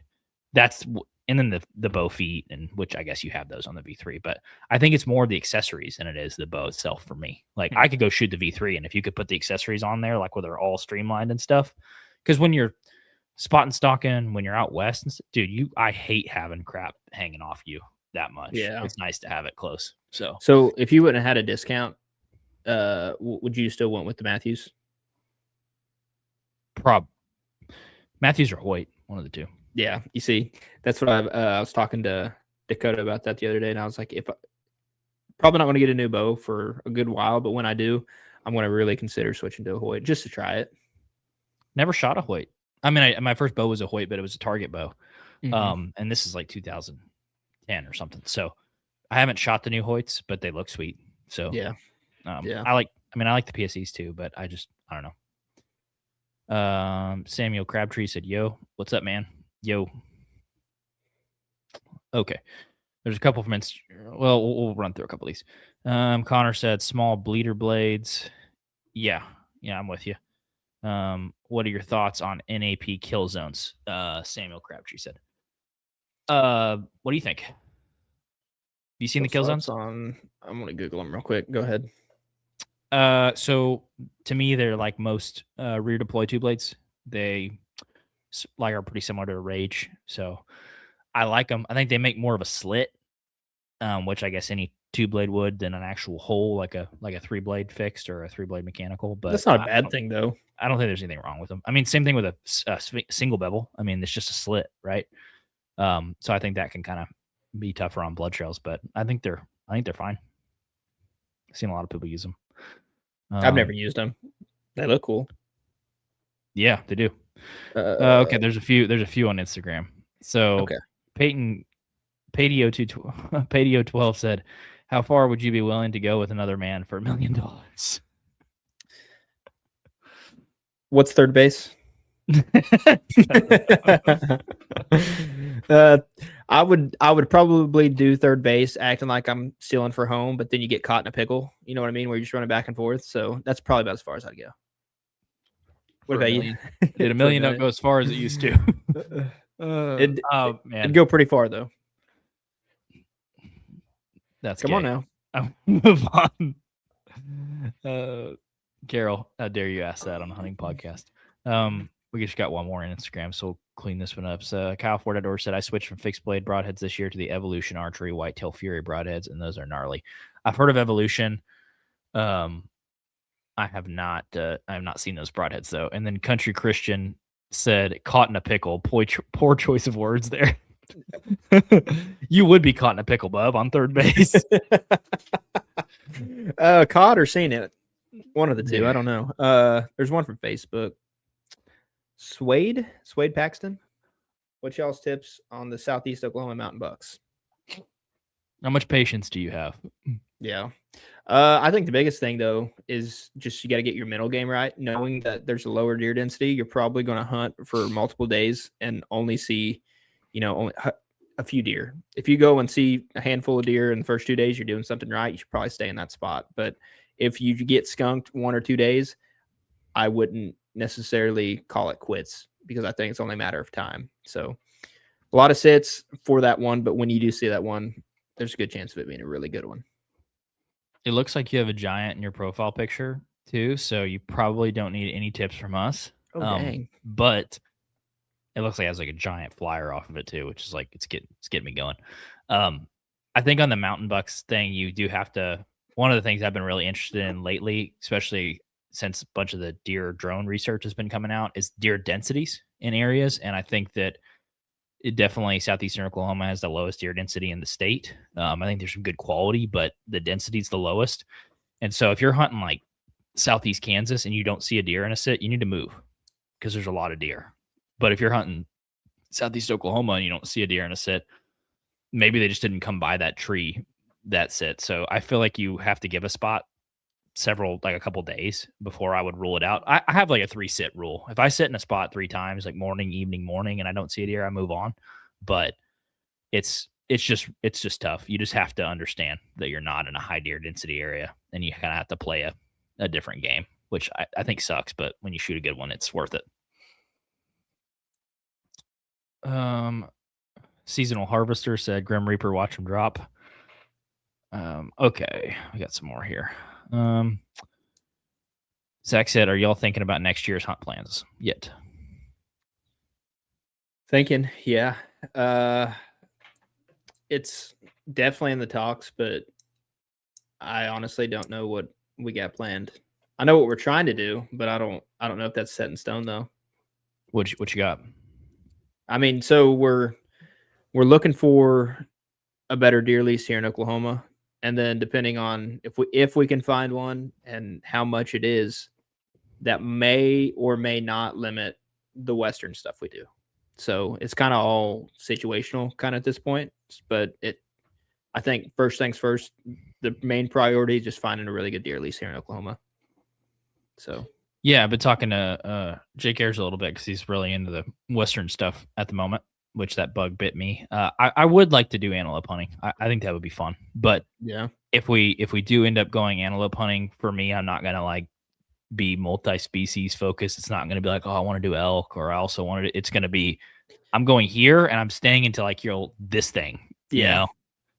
And then the bow feet, and which I guess you have those on the V3, but I think it's more the accessories than it is the bow itself for me. Like I could go shoot the V3, and if you could put the accessories on there, like where they're all streamlined and stuff, because when you're spot and stalking, when you're out west, and dude, I hate having crap hanging off you that much. Yeah, it's nice to have it close. So if you wouldn't have had a discount, would you still went with the Matthews? Matthews or Hoyt, one of the two. Yeah, you see, that's what I was talking to Dakota about that the other day, and I was like, if probably not going to get a new bow for a good while, but when I do, I'm going to really consider switching to a Hoyt just to try it. Never shot a Hoyt. I mean, my first bow was a Hoyt, but it was a target bow. And this is like 2010 or something. So I haven't shot the new Hoyts, but they look sweet. So yeah. I like the PSEs too, but I don't know. Samuel Crabtree said, "Yo, what's up, man? Yo." Okay. There's a couple from well, we'll run through a couple of these. Connor said small bleeder blades. Yeah, I'm with you. What are your thoughts on NAP kill zones? Samuel Crabtree said. What do you think? Have you seen the kill zones? I'm gonna Google them real quick. Go ahead. So to me, they're like most rear deploy two blades. They like are pretty similar to a Rage, so I like them. I think they make more of a slit, which I guess any two blade would than an actual hole, like a 3-blade fixed or a 3-blade mechanical. But that's not a bad thing, though. I don't think there's anything wrong with them. I mean, same thing with a single bevel. I mean, it's just a slit, right? So I think that can kind of be tougher on blood trails, but I think they're fine. I've seen a lot of people use them. I've never used them. They look cool. Yeah, they do. Okay, there's a few on Instagram. So okay. Padio 12 said, "How far would you be willing to go with another man for $1 million?" What's third base? I would probably do third base, acting like I'm stealing for home, but then you get caught in a pickle. You know what I mean? Where you're just running back and forth. So that's probably about as far as I'd go. What about you? Did $1 million not go as far as it used to? Man, it'd go pretty far though. That's come on now. I'll move on. Carol, how dare you ask that on a hunting podcast? We just got one more on Instagram, so we'll clean this one up. So Kyle Ford Outdoor said, "I switched from fixed blade broadheads this year to the Evolution Archery Whitetail Fury broadheads, and those are gnarly." I've heard of Evolution. I have not seen those broadheads though. And then Country Christian said, "Caught in a pickle." Poor choice of words there. You would be caught in a pickle, bub, on third base. Caught or seen it? One of the two. I don't know. There's one from Facebook. Swade Paxton. What's y'all's tips on the Southeast Oklahoma mountain bucks? How much patience do you have? Yeah. I think the biggest thing though is just you got to get your mental game right. Knowing that there's a lower deer density, you're probably going to hunt for multiple days and only see, only a few deer. If you go and see a handful of deer in the first 2 days, you're doing something right. You should probably stay in that spot. But if you get skunked 1 or 2 days, I wouldn't necessarily call it quits because I think it's only a matter of time. So a lot of sits for that one, but when you do see that one, there's a good chance of it being a really good one. It looks like you have a giant in your profile picture too, so you probably don't need any tips from us. Oh, dang. But it looks like it has like a giant flyer off of it too, which is like it's getting me going. I think on the mountain bucks thing, you do have to. One of the things I've been really interested in lately, especially since a bunch of the deer drone research has been coming out, is deer densities in areas, and I think that it definitely southeastern Oklahoma has the lowest deer density in the state. I think there's some good quality, but the density is the lowest. And so if you're hunting like southeast Kansas and you don't see a deer in a sit, you need to move because there's a lot of deer. But if you're hunting southeast Oklahoma and you don't see a deer in a sit, maybe they just didn't come by that tree that sit. So I feel like you have to give a spot a couple days before I would rule it out. I have like a 3-sit rule. If I sit in a spot 3 times, like morning, evening, morning, and I don't see a deer, I move on. But it's just tough. You just have to understand that you're not in a high deer density area, and you kind of have to play a different game, which I think sucks. But when you shoot a good one, it's worth it. Seasonal Harvester said, "Grim Reaper, watch him drop." Okay, we got some more here. Zach said, "Are y'all thinking about next year's hunt plans yet?" Thinking, yeah. It's definitely in the talks, but I honestly don't know what we got planned. I know what we're trying to do, but I don't know if that's set in stone though. What you got? I mean, so we're looking for a better deer lease here in Oklahoma, and then depending on if we can find one and how much it is, that may or may not limit the Western stuff we do. So it's kind of all situational kind of at this point, but I think first things first, the main priority is just finding a really good deer lease here in Oklahoma. So yeah, I've been talking to Jake Ayers a little bit because he's really into the Western stuff at the moment, which that bug bit me. I would like to do antelope hunting. I think that would be fun. But yeah, if we do end up going antelope hunting, for me, I'm not gonna like be multi-species focused. It's not gonna be like, oh, I want to do elk, or I also want to. It's gonna be, I'm going here and I'm staying until I kill this thing. You know?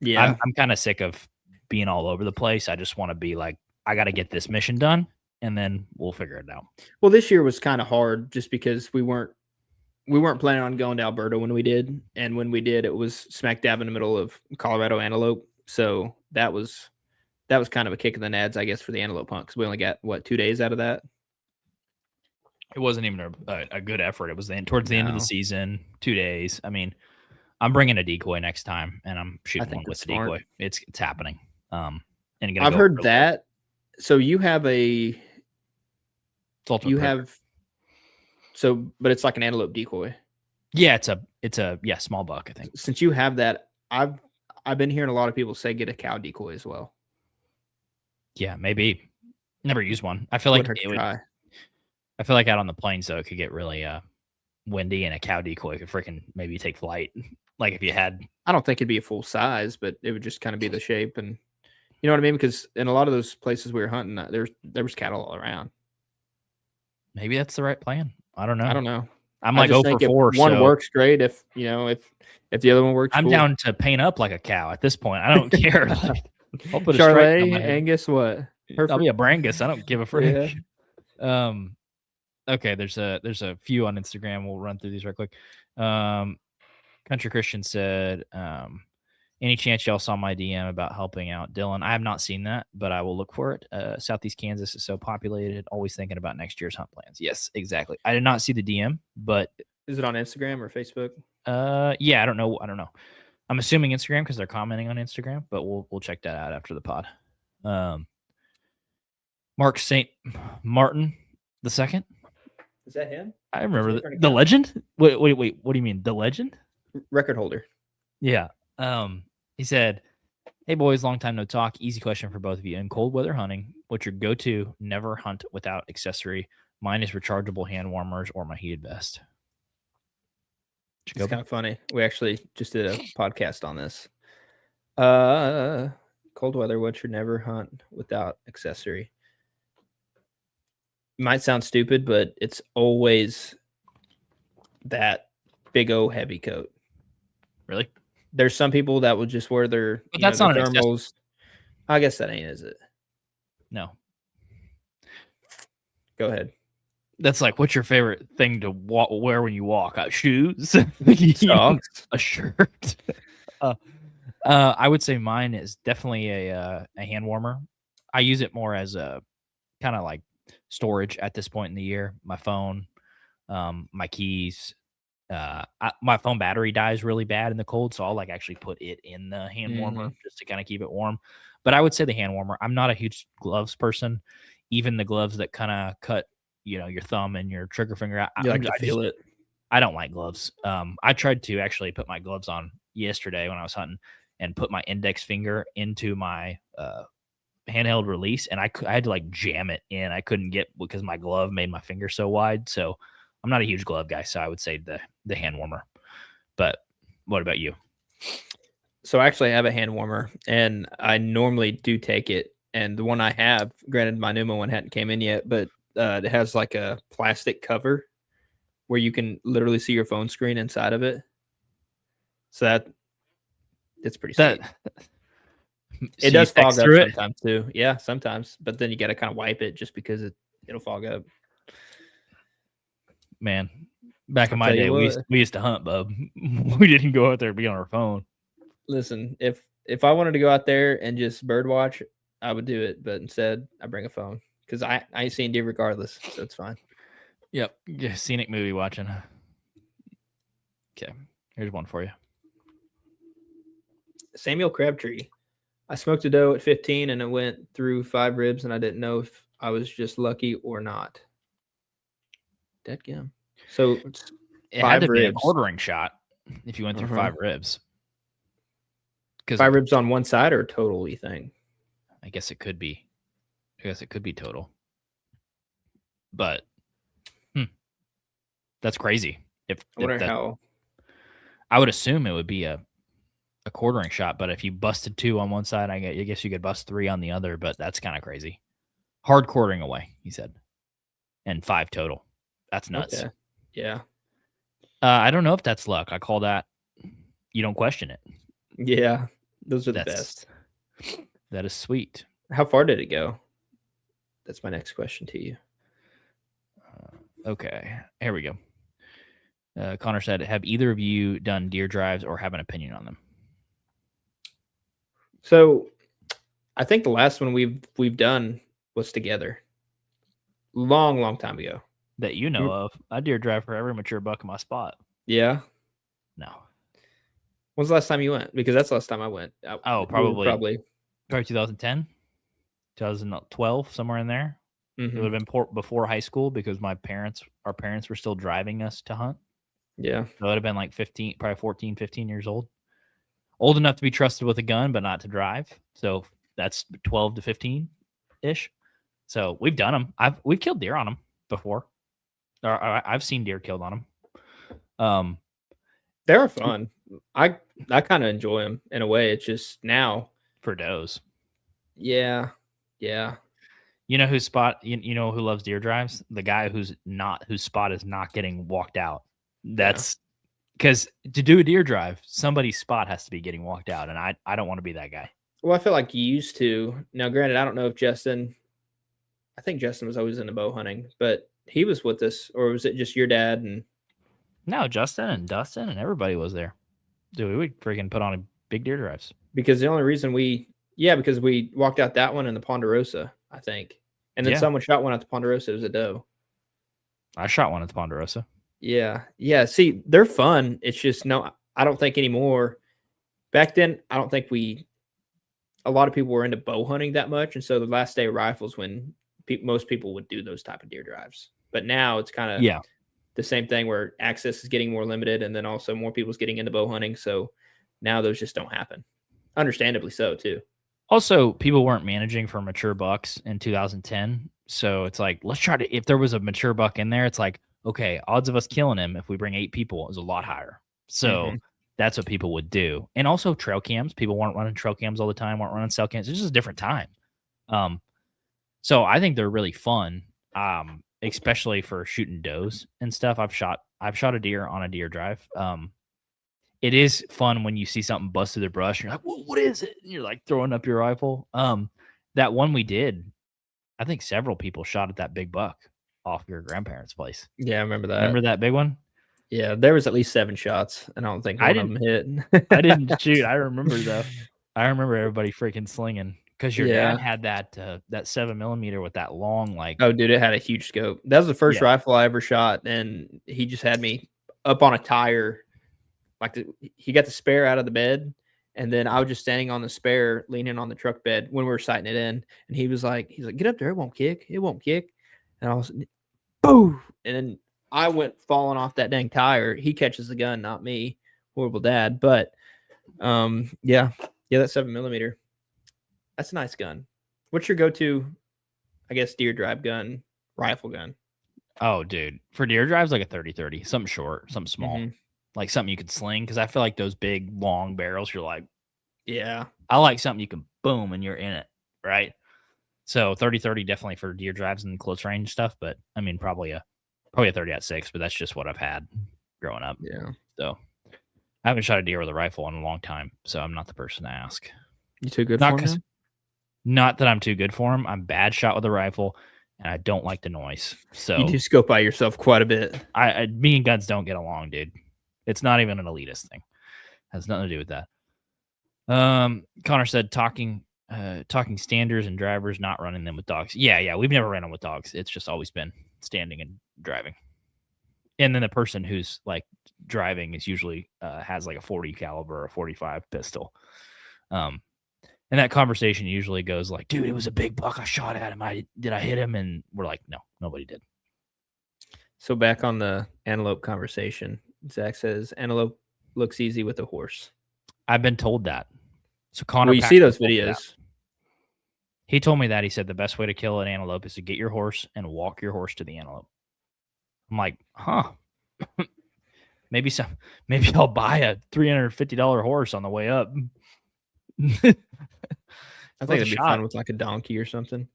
Yeah. I'm kind of sick of being all over the place. I just want to be like, I got to get this mission done, and then we'll figure it out. Well, this year was kind of hard just because we weren't planning on going to Alberta when we did, and when we did, it was smack dab in the middle of Colorado antelope. So that was kind of a kick in the nads, I guess, for the antelope hunt because we only got 2 days out of that. It wasn't even a good effort. It was towards the end of the season, 2 days. I mean, I'm bringing a decoy next time, and I'm shooting one with the decoy. It's happening. And I've heard that. So you have but it's like an antelope decoy. Yeah, it's a small buck, I think. Since you have that, I've been hearing a lot of people say get a cow decoy as well. Yeah, maybe. Never used one. I feel like I feel like out on the plains though, it could get really windy, and a cow decoy could freaking maybe take flight. Like if you had, I don't think it'd be a full size, but it would just kind of be the shape, and you know what I mean? Because in a lot of those places we were hunting, there was cattle all around. Maybe that's the right plan. I don't know. I'm like 0 for 4. One works great. If the other one works, I'm down to paint up like a cow at this point. I don't care. Like, I'll put Charlet, Angus, what? I'll be a Brangus. I don't give a frick. Yeah. Okay, there's a few on Instagram. We'll run through these right quick. Country Christian said, any chance y'all saw my DM about helping out Dylan? I have not seen that, but I will look for it. Southeast Kansas is so populated. Always thinking about next year's hunt plans. Yes, exactly. I did not see the DM, but is it on Instagram or Facebook? Yeah, I don't know. I'm assuming Instagram because they're commenting on Instagram, but we'll check that out after the pod. Mark St. Martin II. Is that him? I remember the legend. Wait. What do you mean? The legend? Record holder. Yeah. He said, hey boys, long time no talk. Easy question for both of you. In cold weather hunting, what's your go-to never hunt without accessory? Mine is rechargeable hand warmers or my heated vest. It's kind of funny. We actually just did a podcast on this. Cold weather, what's your never hunt without accessory? Might sound stupid, but it's always that big O heavy coat. Really? There's some people that will just wear their not thermals. I guess that ain't, is it? No. Go ahead. That's like, what's your favorite thing to wear when you walk? Shoes, socks, a shirt. I would say mine is definitely a hand warmer. I use it more as a kind of like storage at this point in the year. My phone, my keys. My phone battery dies really bad in the cold, so I'll like actually put it in the hand warmer just to kind of keep it warm. But I would say the hand warmer. I'm not a huge gloves person. Even the gloves that kind of cut, your thumb and your trigger finger out. I feel it. I don't like gloves. I tried to actually put my gloves on yesterday when I was hunting and put my index finger into my handheld release, and I had to like jam it in. I couldn't get because my glove made my finger so wide. So I'm not a huge glove guy, so I would say the hand warmer. But what about you? So actually I have a hand warmer, and I normally do take it. And the one I have, granted my Numa one hadn't came in yet, but it has like a plastic cover where you can literally see your phone screen inside of it. So it's pretty sweet. It does fog up sometimes too. Yeah, sometimes. But then you got to kind of wipe it just because it'll fog up. Man, back in my day, we used to hunt, bub. We didn't go out there and be on our phone. Listen, if I wanted to go out there and just bird watch, I would do it, but instead I bring a phone because I ain't seeing deer regardless, so it's fine. Yep. Yeah, scenic movie watching. Okay. Here's one for you. Samuel Crabtree. I smoked a doe at 15 and it went through 5 ribs, and I didn't know if I was just lucky or not. Deadgum. So it's It had 5 to be a ribs. quartering shot if you went through 5 ribs. 5 ribs on one side or total, you think? I guess it could be. Total. But that's crazy. I wonder how. I would assume it would be a quartering shot, but if you busted 2 on one side, I guess you could bust 3 on the other, but that's kind of crazy. Hard quartering away, he said. And 5 total. That's nuts. Okay. Yeah. I don't know if that's luck. I call that you don't question it. Yeah. Those are the best. That is sweet. How far did it go? That's my next question to you. Okay. Here we go. Connor said, have either of you done deer drives or have an opinion on them? So I think the last one we've done was together. Long time ago. That you know of. I deer drive for every mature buck in my spot. Yeah. No. When's the last time you went? Because that's the last time I went. Probably 2010, 2012, somewhere in there. Mm-hmm. It would have been before high school because our parents were still driving us to hunt. Yeah. So it would have been like 15, probably 14, 15 years old. Old enough to be trusted with a gun, but not to drive. So that's 12 to 15-ish. So we've done them. We've killed deer on them before. I've seen deer killed on them. They're fun. I kind of enjoy them in a way. It's just now for does. Yeah. You know whose spot? You know who loves deer drives? The guy whose spot is not getting walked out. That's because to do a deer drive, somebody's spot has to be getting walked out, and I don't want to be that guy. Well, I feel like you used to. Now, granted, I don't know if Justin. I think Justin was always into bow hunting, but he was with us, or was it just your dad? And no, Justin and Dustin and everybody was there. Dude, we would freaking put on a big deer drives. Because the only reason because we walked out that one in the Ponderosa, I think. And then someone shot one at the Ponderosa. It was a doe. I shot one at the Ponderosa. Yeah. See, they're fun. It's just I don't think anymore. Back then, I don't think a lot of people were into bow hunting that much. And so the last day of rifles when most people would do those type of deer drives. But now it's kind of the same thing where access is getting more limited, and then also more people's getting into bow hunting. So now those just don't happen. Understandably so, too. Also, people weren't managing for mature bucks in 2010. So it's like, let's try to, if there was a mature buck in there, it's like, okay, odds of us killing him if we bring 8 people is a lot higher. So that's what people would do. And also trail cams. People weren't running trail cams all the time, weren't running cell cams. It's just a different time. So I think they're really fun, especially for shooting does and stuff. I've shot a deer on a deer drive. It is fun when you see something bust through the brush. And you're like, well, what is it? And you're like throwing up your rifle. That one we did, I think several people shot at that big buck off your grandparents' place. Yeah, I remember that. Remember that big one? Yeah, there was at least 7 shots, and I don't think one of them hit. I didn't shoot. I remember though. I remember everybody freaking slinging because your dad had that 7mm with that long Oh, dude, it had a huge scope. That was the first rifle I ever shot, and he just had me up on a tire. He got the spare out of the bed, and then I was just standing on the spare, leaning on the truck bed when we were sighting it in. And he's like, get up there. It won't kick. And I was, boom. And then I went falling off that dang tire. He catches the gun, not me. Horrible dad. But that 7mm. That's a nice gun. What's your go-to, I guess, deer drive gun, rifle gun? Oh, dude. For deer drives, like a 30-30. Something short, something small. Mm-hmm. Like something you could sling, because I feel like those big, long barrels, you're like, yeah. I like something you can boom and you're in it, right? So 30-30 definitely for deer drives and close range stuff, but I mean probably a 30-06, but that's just what I've had growing up. Yeah. So I haven't shot a deer with a rifle in a long time, so I'm not the person to ask. You too good for him? Not that I'm too good for him. I'm bad shot with a rifle, and I don't like the noise. So you do scope by yourself quite a bit. Me and guns don't get along, dude. It's not even an elitist thing. It has nothing to do with that. Connor said talking talking standers and drivers, not running them with dogs. Yeah, we've never ran them with dogs. It's just always been standing and driving. And then the person who's like driving is usually has like a 40 caliber or a 45 pistol. And that conversation usually goes like, dude, it was a big buck. I shot at him. Did I hit him? And we're like, no, nobody did. So back on the antelope conversation, Zach says antelope looks easy with a horse. I've been told that. So Connor, Well, you see those videos. He told me that. He said the best way to kill an antelope is to get your horse and walk your horse to the antelope. I'm like, huh? maybe I'll buy a $350 horse on the way up. I think it'd be fun with like a donkey or something.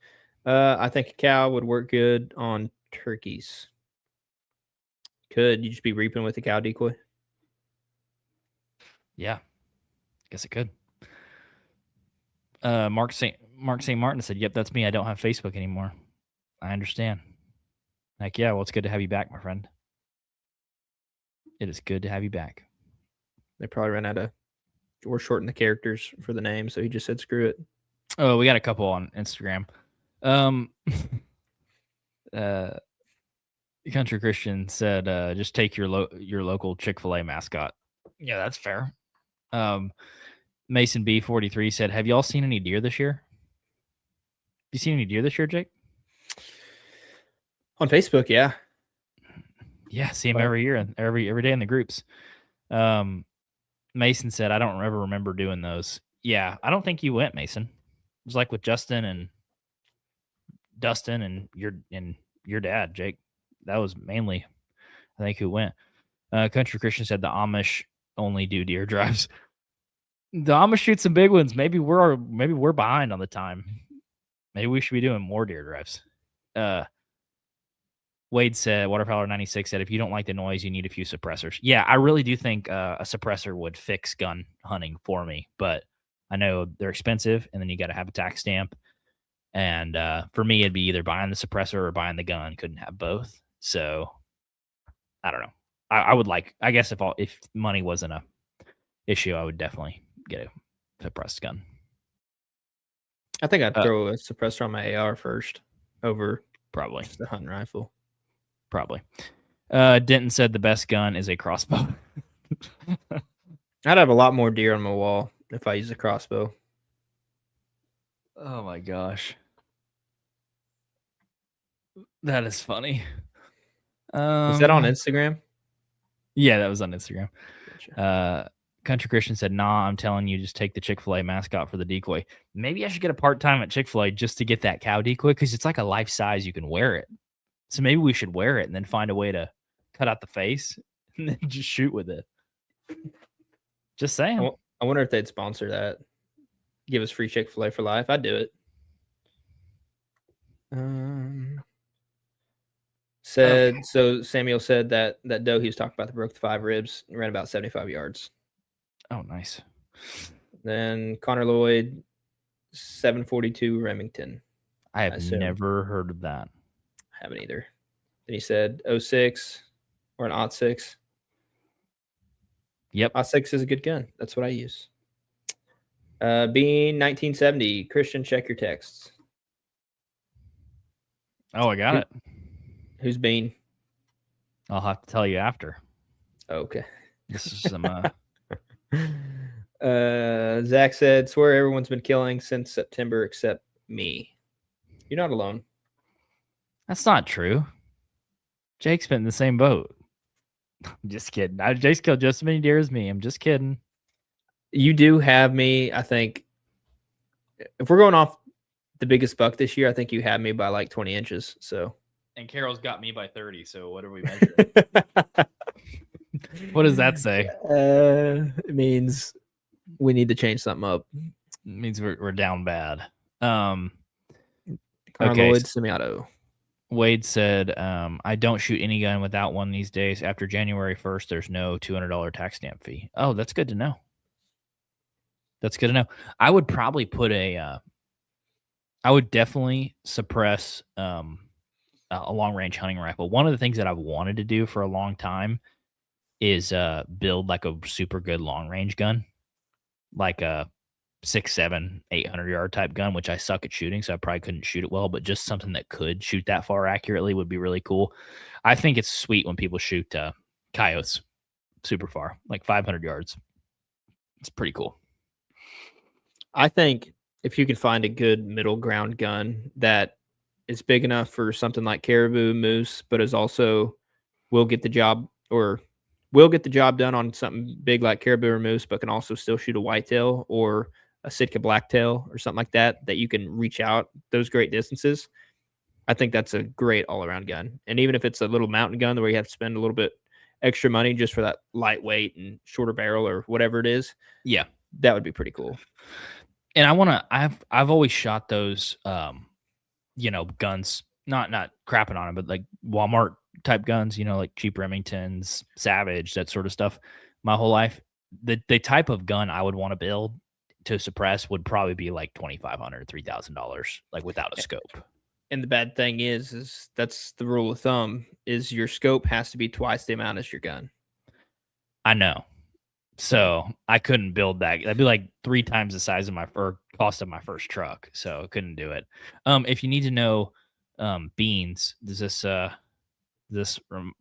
I think a cow would work good on turkeys. Could you just be reaping with a cow decoy? Yeah, guess it could. Mark St. Martin said, "Yep, that's me. I don't have Facebook anymore. I understand." Like, yeah, well, it's good to have you back, my friend. It is good to have you back. They probably ran out of or shortened the characters for the name, so he just said, "Screw it." Oh, we got a couple on Instagram. Country Christian said, "Just take your local Chick-fil-A mascot." Yeah, that's fair. Mason B43 said, "Have y'all seen any deer this year? You seen any deer this year, Jake?" On Facebook, yeah. Yeah, see him every year and every day in the groups. Mason said, "I don't ever remember doing those." Yeah, I don't think you went, Mason. It was like with Justin and Dustin and your dad, Jake. That was mainly, I think, who went. Country Christian said the Amish only do deer drives. The Amish shoot some big ones. Maybe we're behind on the time. Maybe we should be doing more deer drives. Wade said, Waterfowler96 said, if you don't like the noise, you need a few suppressors. Yeah, I really do think a suppressor would fix gun hunting for me, but I know they're expensive, and then you got to have a tax stamp. And for me, it'd be either buying the suppressor or buying the gun. Couldn't have both. So I don't know. I would like, I guess if money wasn't a issue, I would definitely get a suppressed gun. I think I'd throw a suppressor on my AR first over probably just a hunting rifle. Probably. Denton said the best gun is a crossbow. I'd have a lot more deer on my wall if I use a crossbow. Oh my gosh. That is funny. Was that on Instagram? Yeah, that was on Instagram. Gotcha. Country Christian said, "Nah, I'm telling you, just take the Chick-fil-A mascot for the decoy." Maybe I should get a part-time at Chick-fil-A just to get that cow decoy, because it's like a life size. You can wear it. So maybe we should wear it and then find a way to cut out the face and then just shoot with it. Just saying. I wonder if they'd sponsor that. Give us free Chick-fil-A for life. I'd do it. So Samuel said that doe he was talking about that broke the 5 ribs ran about 75 yards. Oh, nice. Then Connor Lloyd, 742 Remington. I have never heard of that. I haven't either. Then he said 06 or an .6. Yep. .6 is a good gun. That's what I use. Bean 1970. Christian, check your texts. Oh, I got it. Who's Bean? I'll have to tell you after. Okay. This is some Zach said, swear everyone's been killing since September except me. You're not alone. That's not true. Jake's been in the same boat. I'm just kidding. Jake's killed just as many deer as me. I'm just kidding. You do have me, I think. If we're going off the biggest buck this year, I think you have me by like 20 inches. So. And Carol's got me by 30. So what are we measuring? What does that say? It means we need to change something up. It means we're down bad. Connor okay. Lloyd, semi-auto. Wade said, I don't shoot any gun without one these days. After January 1st, there's no $200 tax stamp fee. Oh, that's good to know. That's good to know. I would probably put I would definitely suppress a long-range hunting rifle. One of the things that I've wanted to do for a long time is build like a super good long-range gun. Like 6, 7, 800-yard type gun, which I suck at shooting, so I probably couldn't shoot it well, but just something that could shoot that far accurately would be really cool. I think it's sweet when people shoot coyotes super far, like 500 yards. It's pretty cool. I think if you could find a good middle ground gun that is big enough for something like caribou, moose, but is also will get the job or will get the job done on something big like caribou or moose, but can also still shoot a whitetail or a Sitka blacktail or something like that, that you can reach out those great distances. I think that's a great all around gun. And even if it's a little mountain gun where you have to spend a little bit extra money just for that lightweight and shorter barrel or whatever it is, Yeah. that would be pretty cool. And I've always shot those guns, not crapping on them, but like Walmart type guns, like cheap Remingtons, Savage, that sort of stuff. My whole life, the type of gun I would want to build to suppress would probably be like $2,500, $3,000, like without a scope. And the bad thing is that's the rule of thumb is your scope has to be twice the amount as your gun. I know. So I couldn't build that. That'd be like 3 times the size of cost of my first truck. So I couldn't do it. If you need to know, Beans, does this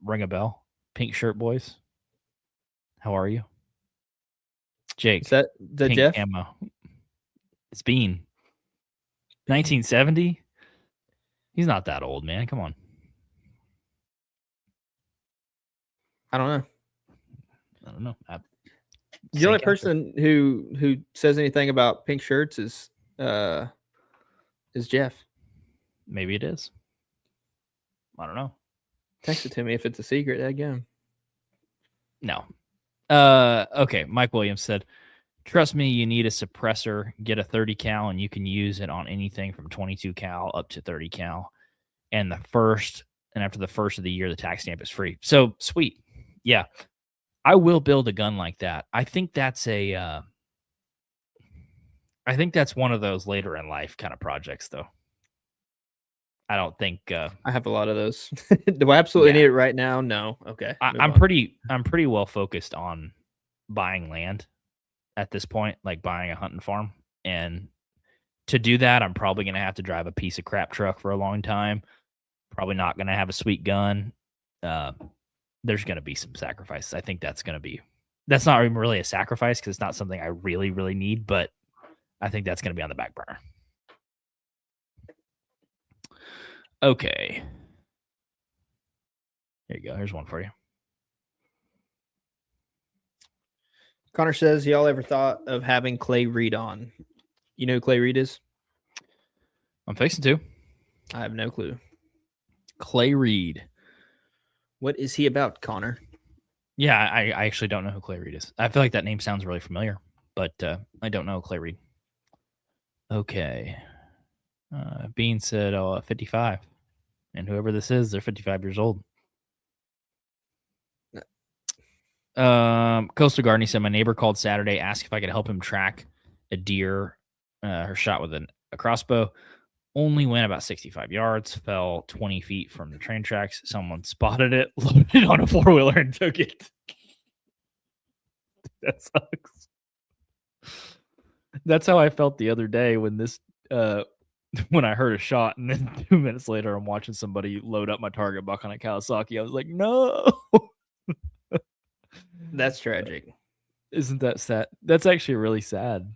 ring a bell? Pink Shirt Boys. How are you? Jake. Is that Pink Jeff? Camo. It's Bean. 1970? He's not that old, man. Come on. I don't know. I don't know. The only person who says anything about pink shirts is Jeff. Maybe it is. I don't know. Text it to me if it's a secret. Again. No. Okay. Mike Williams said, "Trust me, you need a suppressor. Get a 30 cal, and you can use it on anything from 22 cal up to 30 cal. And after the first of the year, the tax stamp is free. So sweet. Yeah, I will build a gun like that. I think that's one of those later in life kind of projects, though. I don't think I have a lot of those. Do I absolutely need it right now? No. Okay. I'm pretty well focused on buying land at this point, like buying a hunting farm. And to do that, I'm probably going to have to drive a piece of crap truck for a long time. Probably not going to have a sweet gun. There's going to be some sacrifices. I think that's not even really a sacrifice because it's not something I really, really need, but I think that's going to be on the back burner. Okay. There you go. Here's one for you. Connor says, y'all ever thought of having Clay Reed on? You know who Clay Reed is? I'm fixing to. I have no clue. Clay Reed. What is he about, Connor? Yeah, I actually don't know who Clay Reed is. I feel like that name sounds really familiar, but I don't know Clay Reed. Okay. Bean said, 55. And whoever this is, they're 55 years old. Coastal Garden, he said, my neighbor called Saturday, asked if I could help him track a deer, her shot with a crossbow. Only went about 65 yards, fell 20 feet from the train tracks. Someone spotted it, loaded it on a 4-wheeler, and took it. That sucks. That's how I felt the other day when when I heard a shot, and then 2 minutes later, I'm watching somebody load up my target buck on a Kawasaki. I was like, no. That's tragic. Isn't that sad? That's actually really sad.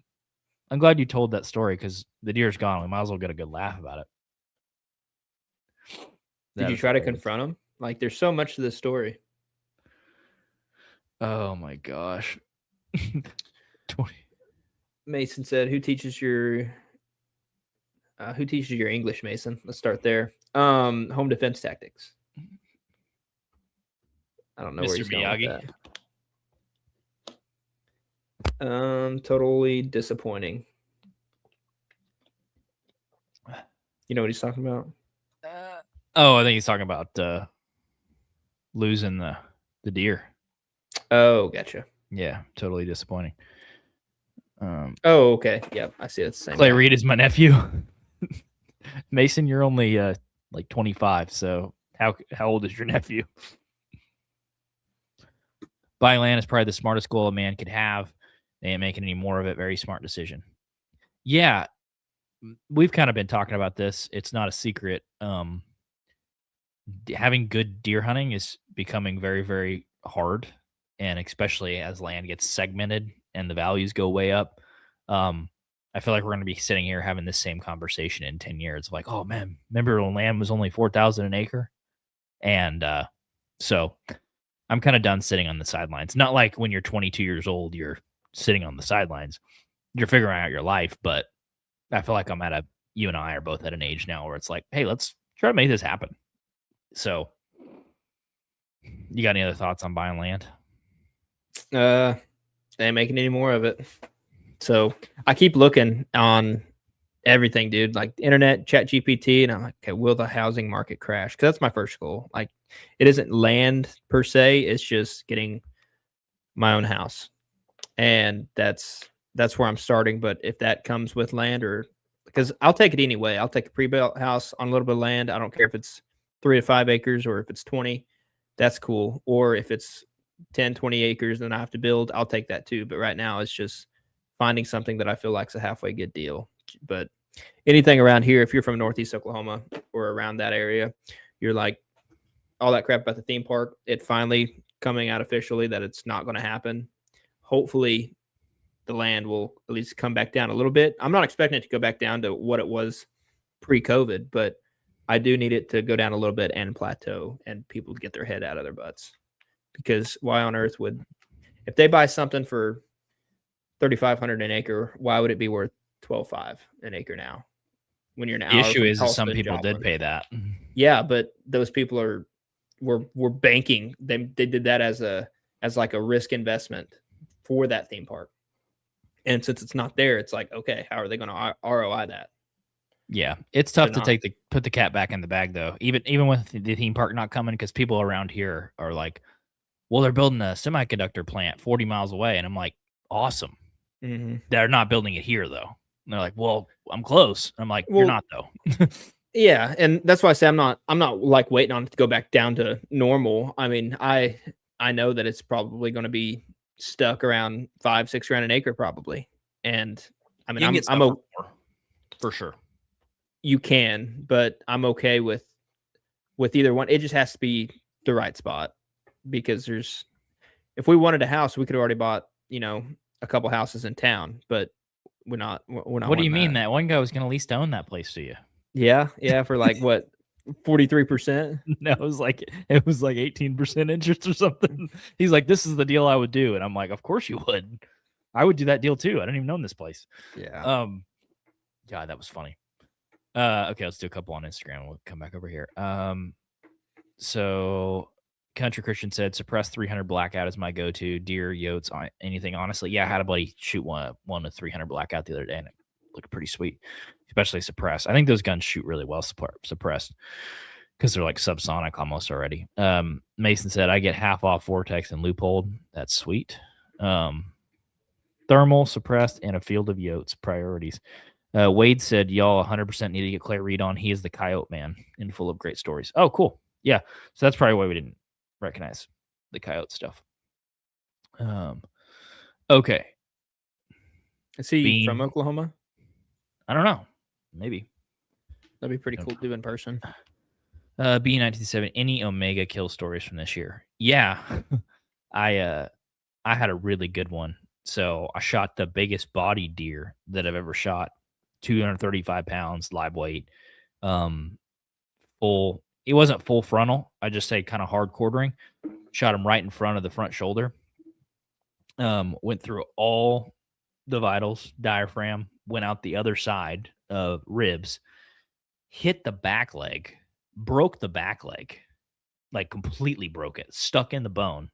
I'm glad you told that story because the deer's gone. We might as well get a good laugh about it. Did you try to confront him? Like, there's so much to this story. Oh my gosh. 20. Mason said, who teaches your English, Mason? Let's start there. Home defense tactics. I don't know where he's going with that. Totally disappointing. You know what he's talking about? I think he's talking about losing the deer. Oh, gotcha. Yeah, totally disappointing. Oh, okay. Yep, I see. It's the same. Clay Reed is my nephew. Mason, you're only like 25. So how old is your nephew? Buying land is probably the smartest goal a man could have. They ain't making any more of it. Very smart decision. Yeah, we've kind of been talking about this. It's not a secret. Having good deer hunting is becoming very, very hard, and especially as land gets segmented and the values go way up. Um, I feel like we're going to be sitting here having this same conversation in 10 years. Like, oh man, remember when land was only 4,000 an acre? And so I'm kind of done sitting on the sidelines. Not like when you're 22 years old, you're sitting on the sidelines. You're figuring out your life, but I feel like you and I are both at an age now where it's like, hey, let's try to make this happen. So, you got any other thoughts on buying land? They ain't making any more of it. So I keep looking on everything, dude, like internet, chat GPT, and I'm like, okay, will the housing market crash? Because that's my first goal. Like, it isn't land per se, it's just getting my own house. And that's where I'm starting. But if that comes with land, or because I'll take it anyway. I'll take a pre-built house on a little bit of land. I don't care if it's 3 to 5 acres or if it's 20. That's cool. Or if it's 10, 20 acres, then I have to build, I'll take that too. But right now it's just finding something that I feel like is a halfway good deal. But anything around here, if you're from Northeast Oklahoma or around that area, you're like, all that crap about the theme park, it finally coming out officially that it's not going to happen. Hopefully the land will at least come back down a little bit. I'm not expecting it to go back down to what it was pre-COVID, but I do need it to go down a little bit and plateau and people get their head out of their butts. Because why on earth would, if they buy something for 3,500 an acre, why would it be worth 12.5 an acre now? When you're now, the issue is some people did pay that. Yeah, but those people were banking. They did that as like a risk investment for that theme park. And since it's not there, it's like, okay, how are they going to ROI that? Yeah, it's tough to put the cat back in the bag though. Even with the theme park not coming, because people around here are like, well, they're building a semiconductor plant 40 miles away, and I'm like, awesome. Mm-hmm. They're not building it here though. And they're like, well, I'm close. I'm like, you're not though. Yeah, and that's why I say I'm not like waiting on it to go back down to normal. I mean, I know that it's probably going to be stuck around 5-6 grand an acre probably. And I mean, I'm for sure. You can, but I'm okay with either one. It just has to be the right spot, because if we wanted a house, we could have already bought, a couple houses in town, but we're not. What do you mean that one guy was going to lease to own that place to you? Yeah, for like what, 43%? No, it was like 18% interest or something. He's like, this is the deal I would do, and I'm like, of course you would. I would do that deal too. I didn't even own this place. Yeah. God, that was funny. Okay, let's do a couple on Instagram. We'll come back over here. So Country Christian said, suppress 300 blackout is my go-to. Deer, yotes, anything. Honestly, yeah, I had a buddy shoot one to 300 blackout the other day, and it looked pretty sweet, especially suppressed. I think those guns shoot really well suppressed because they're like subsonic almost already. Mason said, I get half off Vortex and Loophole. That's sweet. Thermal, suppressed, and a field of yotes. Priorities. Wade said, y'all 100% need to get Clay Reed on. He is the coyote man and full of great stories. Oh, cool. Yeah. So that's probably why we didn't recognize the coyote stuff. Okay. Is he from Oklahoma? I don't know. Maybe. That'd be pretty cool to do in person. B1970, any Omega kill stories from this year? Yeah. I had a really good one. So I shot the biggest body deer that I've ever shot. 235 pounds live weight. Full. It wasn't full frontal. I just say kind of hard quartering. Shot him right in front of the front shoulder. Went through all the vitals, diaphragm, went out the other side of ribs, hit the back leg, broke the back leg, like completely broke it, stuck in the bone.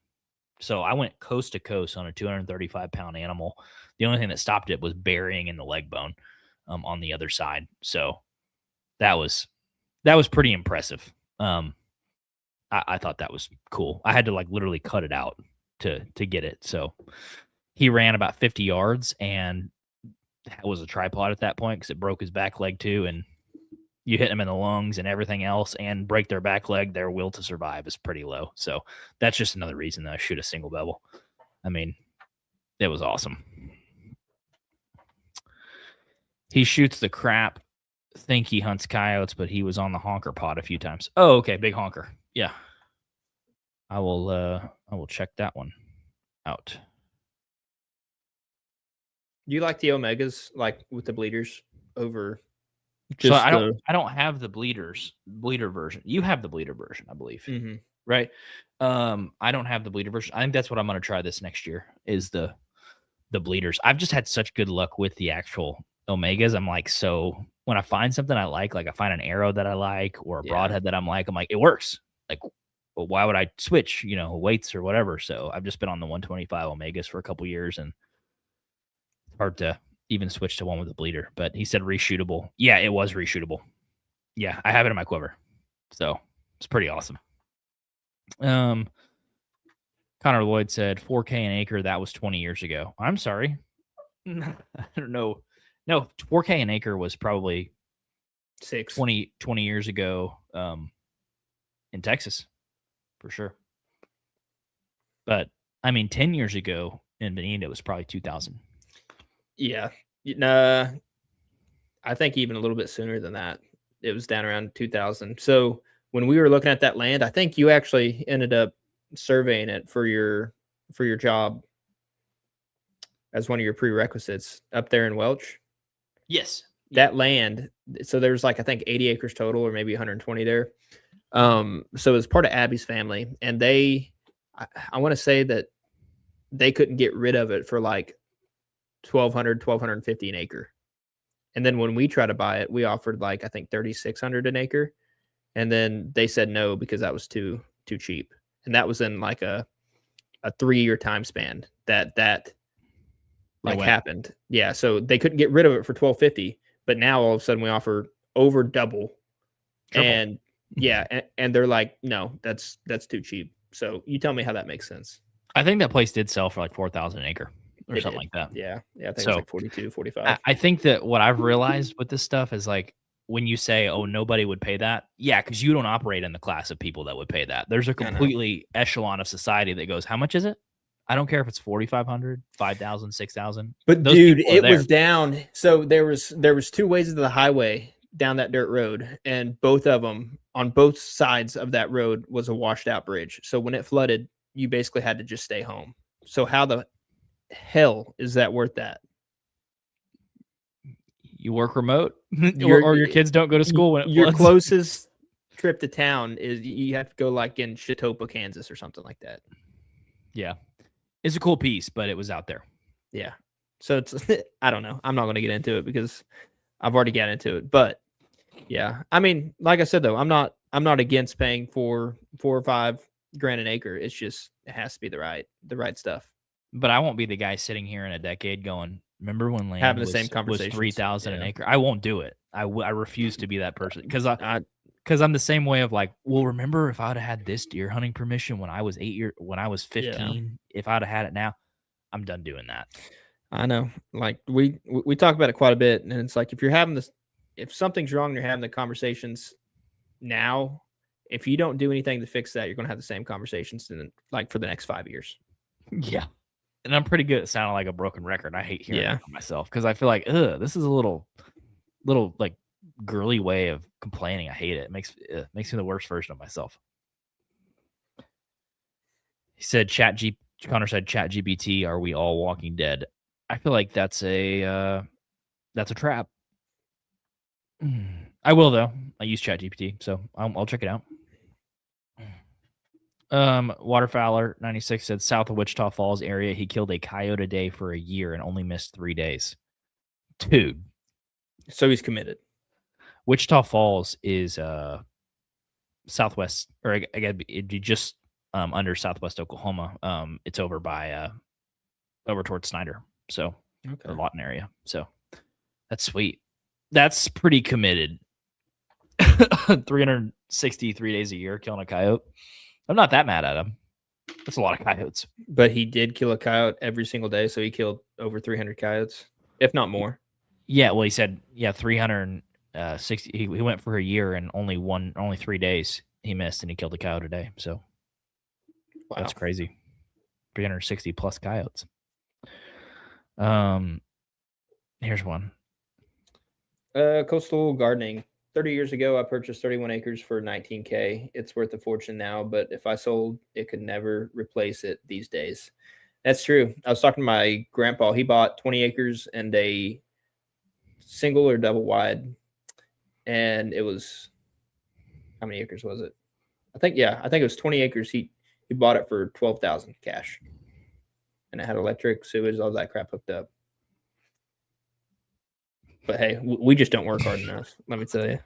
So I went coast to coast on a 235-pound animal. The only thing that stopped it was burying in the leg bone on the other side. So that was pretty impressive. I thought that was cool. I had to like literally cut it out to get it. So he ran about 50 yards and was a tripod at that point because it broke his back leg too. And you hit them in the lungs and everything else and break their back leg, their will to survive is pretty low. So that's just another reason that I shoot a single bevel. I mean, it was awesome. He shoots the crap. Think he hunts coyotes, but he was on the honker pod a few times. Oh, okay, big honker. Yeah, I will check that one out. You like the Omegas, like with the bleeders over So just the. I don't have the bleeder version. You have the bleeder version, I believe, Mhm. right? I don't have the bleeder version. I think that's what I'm gonna try this next year is the bleeders. I've just had such good luck with the actual Omegas. I'm like, so when I find something I like I find an arrow that I like or a Yeah. broadhead that I'm like, it works. Like, well, why would I switch, weights or whatever? So I've just been on the 125 Omegas for a couple years, and it's hard to even switch to one with a bleeder. But he said reshootable. Yeah, it was reshootable. Yeah, I have it in my quiver. So it's pretty awesome. Connor Lloyd said 4K an acre. That was 20 years ago. I'm sorry. I don't know. No, 4K an acre was probably 20 years ago in Texas, for sure. But, I mean, 10 years ago in Benita, it was probably 2,000. Yeah. I think even a little bit sooner than that. It was down around 2000. So when we were looking at that land, I think you actually ended up surveying it for your job as one of your prerequisites up there in Welch. Yes. That land, so there's like I think 80 acres total or maybe 120 there. So it's part of Abby's family, and I want to say that they couldn't get rid of it for like 1250 an acre. And then when we tried to buy it, we offered like I think 3600 an acre, and then they said no because that was too cheap. And that was in like a 3-year time span that like happened. Yeah, so they couldn't get rid of it for 1250, but now all of a sudden we offer over double. Triple. And yeah, and they're like, no, that's too cheap. So you tell me how that makes sense. I think that place did sell for like 4,000 an acre or something like that. Yeah, I think it was like 42, 45. I think that what I've realized with this stuff is like when you say, "Oh, nobody would pay that," yeah, because you don't operate in the class of people that would pay that. There's a completely echelon of society that goes, "How much is it?" I don't care if it's 4,500, 5,000, 6,000. But dude, it was down. So there was 2 ways of the highway down that dirt road, and both of them on both sides of that road was a washed out bridge. So when it flooded, you basically had to just stay home. So how the hell is that worth that? You work remote, or your kids don't go to school when it your floods. Closest trip to town is you have to go like in Chautauqua, Kansas, or something like that. Yeah, it's a cool piece, but it was out there. Yeah, so it's I don't know. I'm not going to get into it because I've already got into it. But yeah, I mean, like I said though, I'm not against paying for $4 or $5 grand an acre. It's just it has to be the right stuff. But I won't be the guy sitting here in a decade going, remember when land having the same conversation was 3,000 an acre? I won't do it. I refuse to be that person because I'm the same way of like, well, remember if I'd have had this deer hunting permission when I was 15, if I'd have had it now, I'm done doing that. I know. Like we talk about it quite a bit, and it's like if you're having this, if something's wrong, and you're having the conversations now. If you don't do anything to fix that, you're going to have the same conversations in like for the next 5 years. Yeah. And I'm pretty good at sounding like a broken record. I hate hearing it from myself because I feel like, this is a little like girly way of complaining. I hate it. It makes me the worst version of myself. He said, Connor said, ChatGPT, are we all Walking Dead? I feel like that's a trap. I will though. I use ChatGPT, so I'll check it out. Waterfowler 96 said south of Wichita Falls area, he killed a coyote a day for a year and only missed 3 days. Dude. So he's committed. Wichita Falls is southwest, or I guess it'd be just under southwest Oklahoma. It's over by over towards Snyder. So the Lawton area. So that's sweet. That's pretty committed. 363 days a year killing a coyote. I'm not that mad at him. That's a lot of coyotes. But he did kill a coyote every single day, so he killed over 300 coyotes, if not more. Yeah, well, he said, 360. He went for a year and only 3 days he missed, and he killed a coyote a day. So that's crazy. 360 plus coyotes. Here's one. Coastal gardening. 30 years ago, I purchased 31 acres for 19K. It's worth a fortune now, but if I sold, it could never replace it these days. That's true. I was talking to my grandpa. He bought 20 acres and a single or double wide, and it was how many acres was it? I think it was 20 acres. He bought it for 12,000 cash, and it had electric, sewage, all that crap hooked up. But hey, we just don't work hard enough. Let me tell you.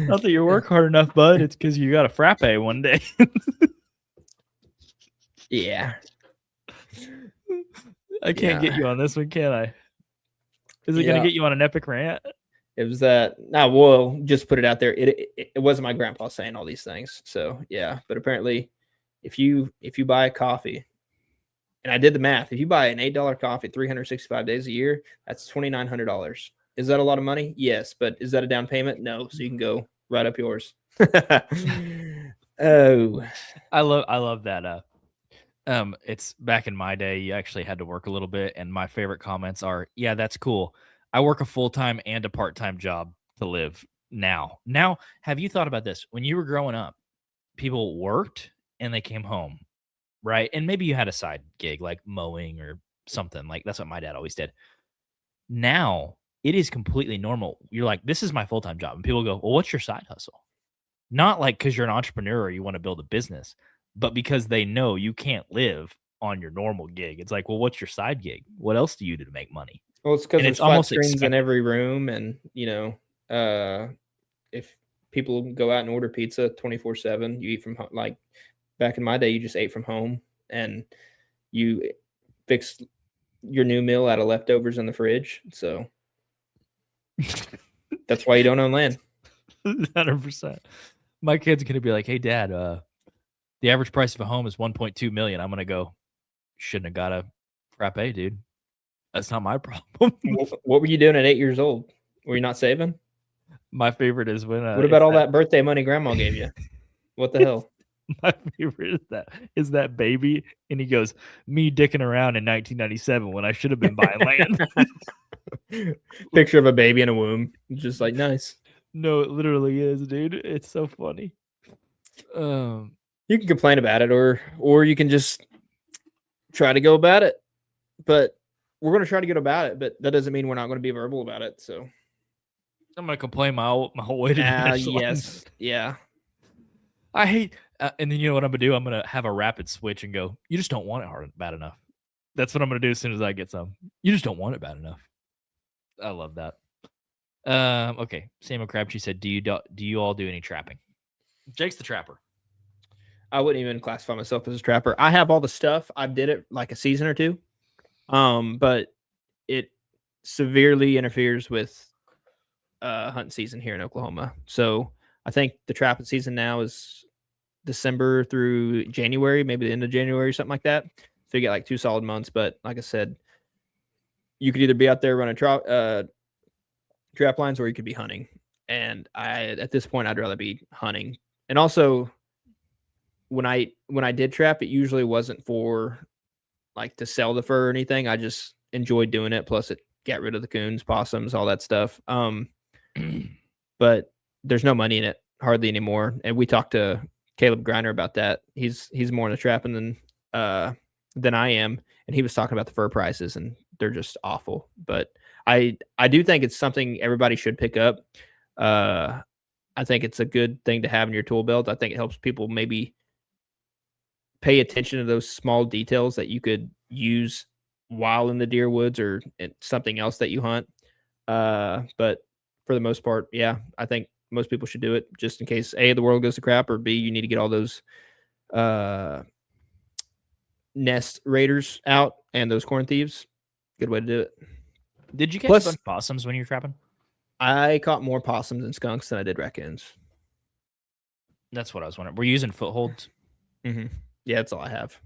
Not that you work hard enough, bud. It's because you got a frappe one day. Yeah. I can't get you on this one, can I? Is it Yeah. going to get you on an epic rant? It was that. Now, we'll just put it out there. It wasn't my grandpa saying all these things. So yeah, but apparently, if you buy a coffee, and I did the math, if you buy an $8 coffee 365 days a year, that's $2,900. Is that a lot of money? Yes, but is that a down payment? No. So you can go right up yours. Oh, I love that. It's back in my day, you actually had to work a little bit, and my favorite comments are, "Yeah, that's cool. I work a full-time and a part-time job to live now." Now, have you thought about this? When you were growing up, people worked and they came home, right? And maybe you had a side gig like mowing or something. Like that's what my dad always did. Now, it is completely normal. You're like, "This is my full-time job." And people go, "Well, what's your side hustle?" Not like because you're an entrepreneur or you want to build a business, but because they know you can't live on your normal gig. It's like, well, what's your side gig? What else do you do to make money? well, it's because And there's it's flat almost screens in expected. every room, and if people go out and order pizza 24/7, you eat from home. Like back in my day, you just ate from home, and you fixed your new meal out of leftovers in the fridge. So that's why you don't own land. 100%. My kid's gonna be like, "Hey, Dad, the average price of a home is 1.2 million." I'm gonna go, "Shouldn't have got a frappe, dude. That's not my problem." What were you doing at 8 years old? Were you not saving? My favorite is when What about all that birthday money grandma gave you? What the hell? my favorite is that baby, and he goes, "Me dicking around in 1997 when I should have been buying land." Picture of a baby in a womb. Just like nice. No, it literally is, dude. It's so funny. You can complain about it, or you can just try to go about it. But we're going to try to get about it. But that doesn't mean we're not going to be verbal about it. So I'm gonna complain my whole way to the finish line. yes, yeah. I hate, and then you know what I'm gonna do? I'm gonna have a rapid switch and go, "You just don't want it bad enough." That's what I'm gonna do as soon as I get some. You just don't want it bad enough. I love that. Okay. Samuel Crabtree said, "Do you all do any trapping?" Jake's the trapper. I wouldn't even classify myself as a trapper. I have all the stuff. I did it like a season or two, but it severely interferes with hunting season here in Oklahoma. So I think the trapping season now is December through January, maybe the end of January, something like that. So you get like 2 solid months. But like I said, you could either be out there running trap lines or you could be hunting. And at this point, I'd rather be hunting. And also, when I did trap, it usually wasn't for like to sell the fur or anything. I just enjoyed doing it. Plus, it got rid of the coons, possums, all that stuff. But there's no money in it hardly anymore. And we talked to Caleb Griner about that. He's more into trapping than I am, and he was talking about the fur prices, and they're just awful. But I do think it's something everybody should pick up. I think it's a good thing to have in your tool belt. I think it helps people maybe pay attention to those small details that you could use while in the deer woods or something else that you hunt. But for the most part, yeah, I think most people should do it just in case A, the world goes to crap, or B, you need to get all those nest raiders out and those corn thieves. Good way to do it. Did you catch Plus- a bunch of possums when you were trapping? I caught more possums and skunks than I did raccoons. That's what I was wondering. Were you using footholds? Yeah, that's all I have.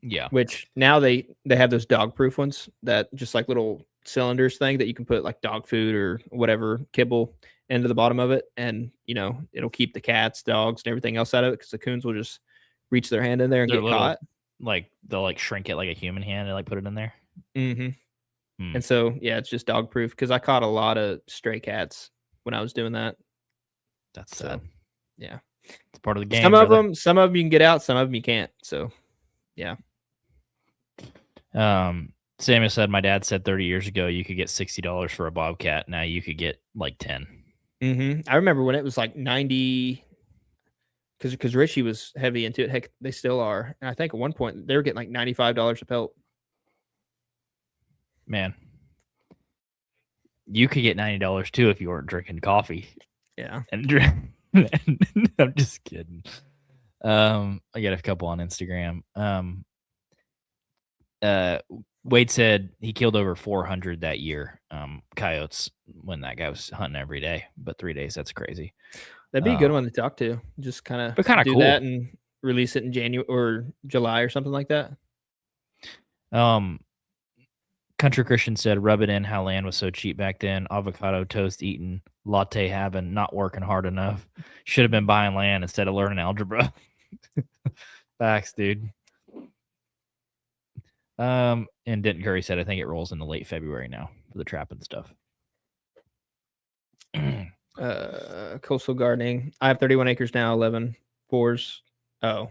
Yeah. Which now they have those dog proof ones that just like little cylinders thing that you can put like dog food or whatever kibble into the bottom of it, and it'll keep the cats, dogs, and everything else out of it because the coons will just reach their hand in there and They're get little, caught. Like they'll like shrink it like a human hand and like put it in there. Mm-hmm. And so, yeah, it's just dog proof because I caught a lot of stray cats when I was doing that. That's So, sad. yeah, It's part of the game. some of brother. them you can get out, some of them you can't. So, yeah. Samuel said, my dad said 30 years ago you could get $60 for a bobcat. Now you could get like 10. I remember when it was like 90, because Richie was heavy into it. Heck, they still are. And I think at one point they were getting like $95 a pelt. Man, you could get $90 too if you weren't drinking coffee. Yeah. And I'm just kidding. I got a couple on Instagram. Wade said he killed over 400 that year. Coyotes when that guy was hunting every day, but 3 days, that's crazy. That'd be a good one to talk to. Just kind of do cool. that and release it in January or July or something like that. Country Christian said, rub it in how land was so cheap back then. Avocado toast eating, latte having, not working hard enough. Should have been buying land instead of learning algebra. Facts, dude. And Denton Curry said, I think it rolls into late February now for the trapping stuff. Coastal gardening. I have 31 acres now, 11 fours. Oh,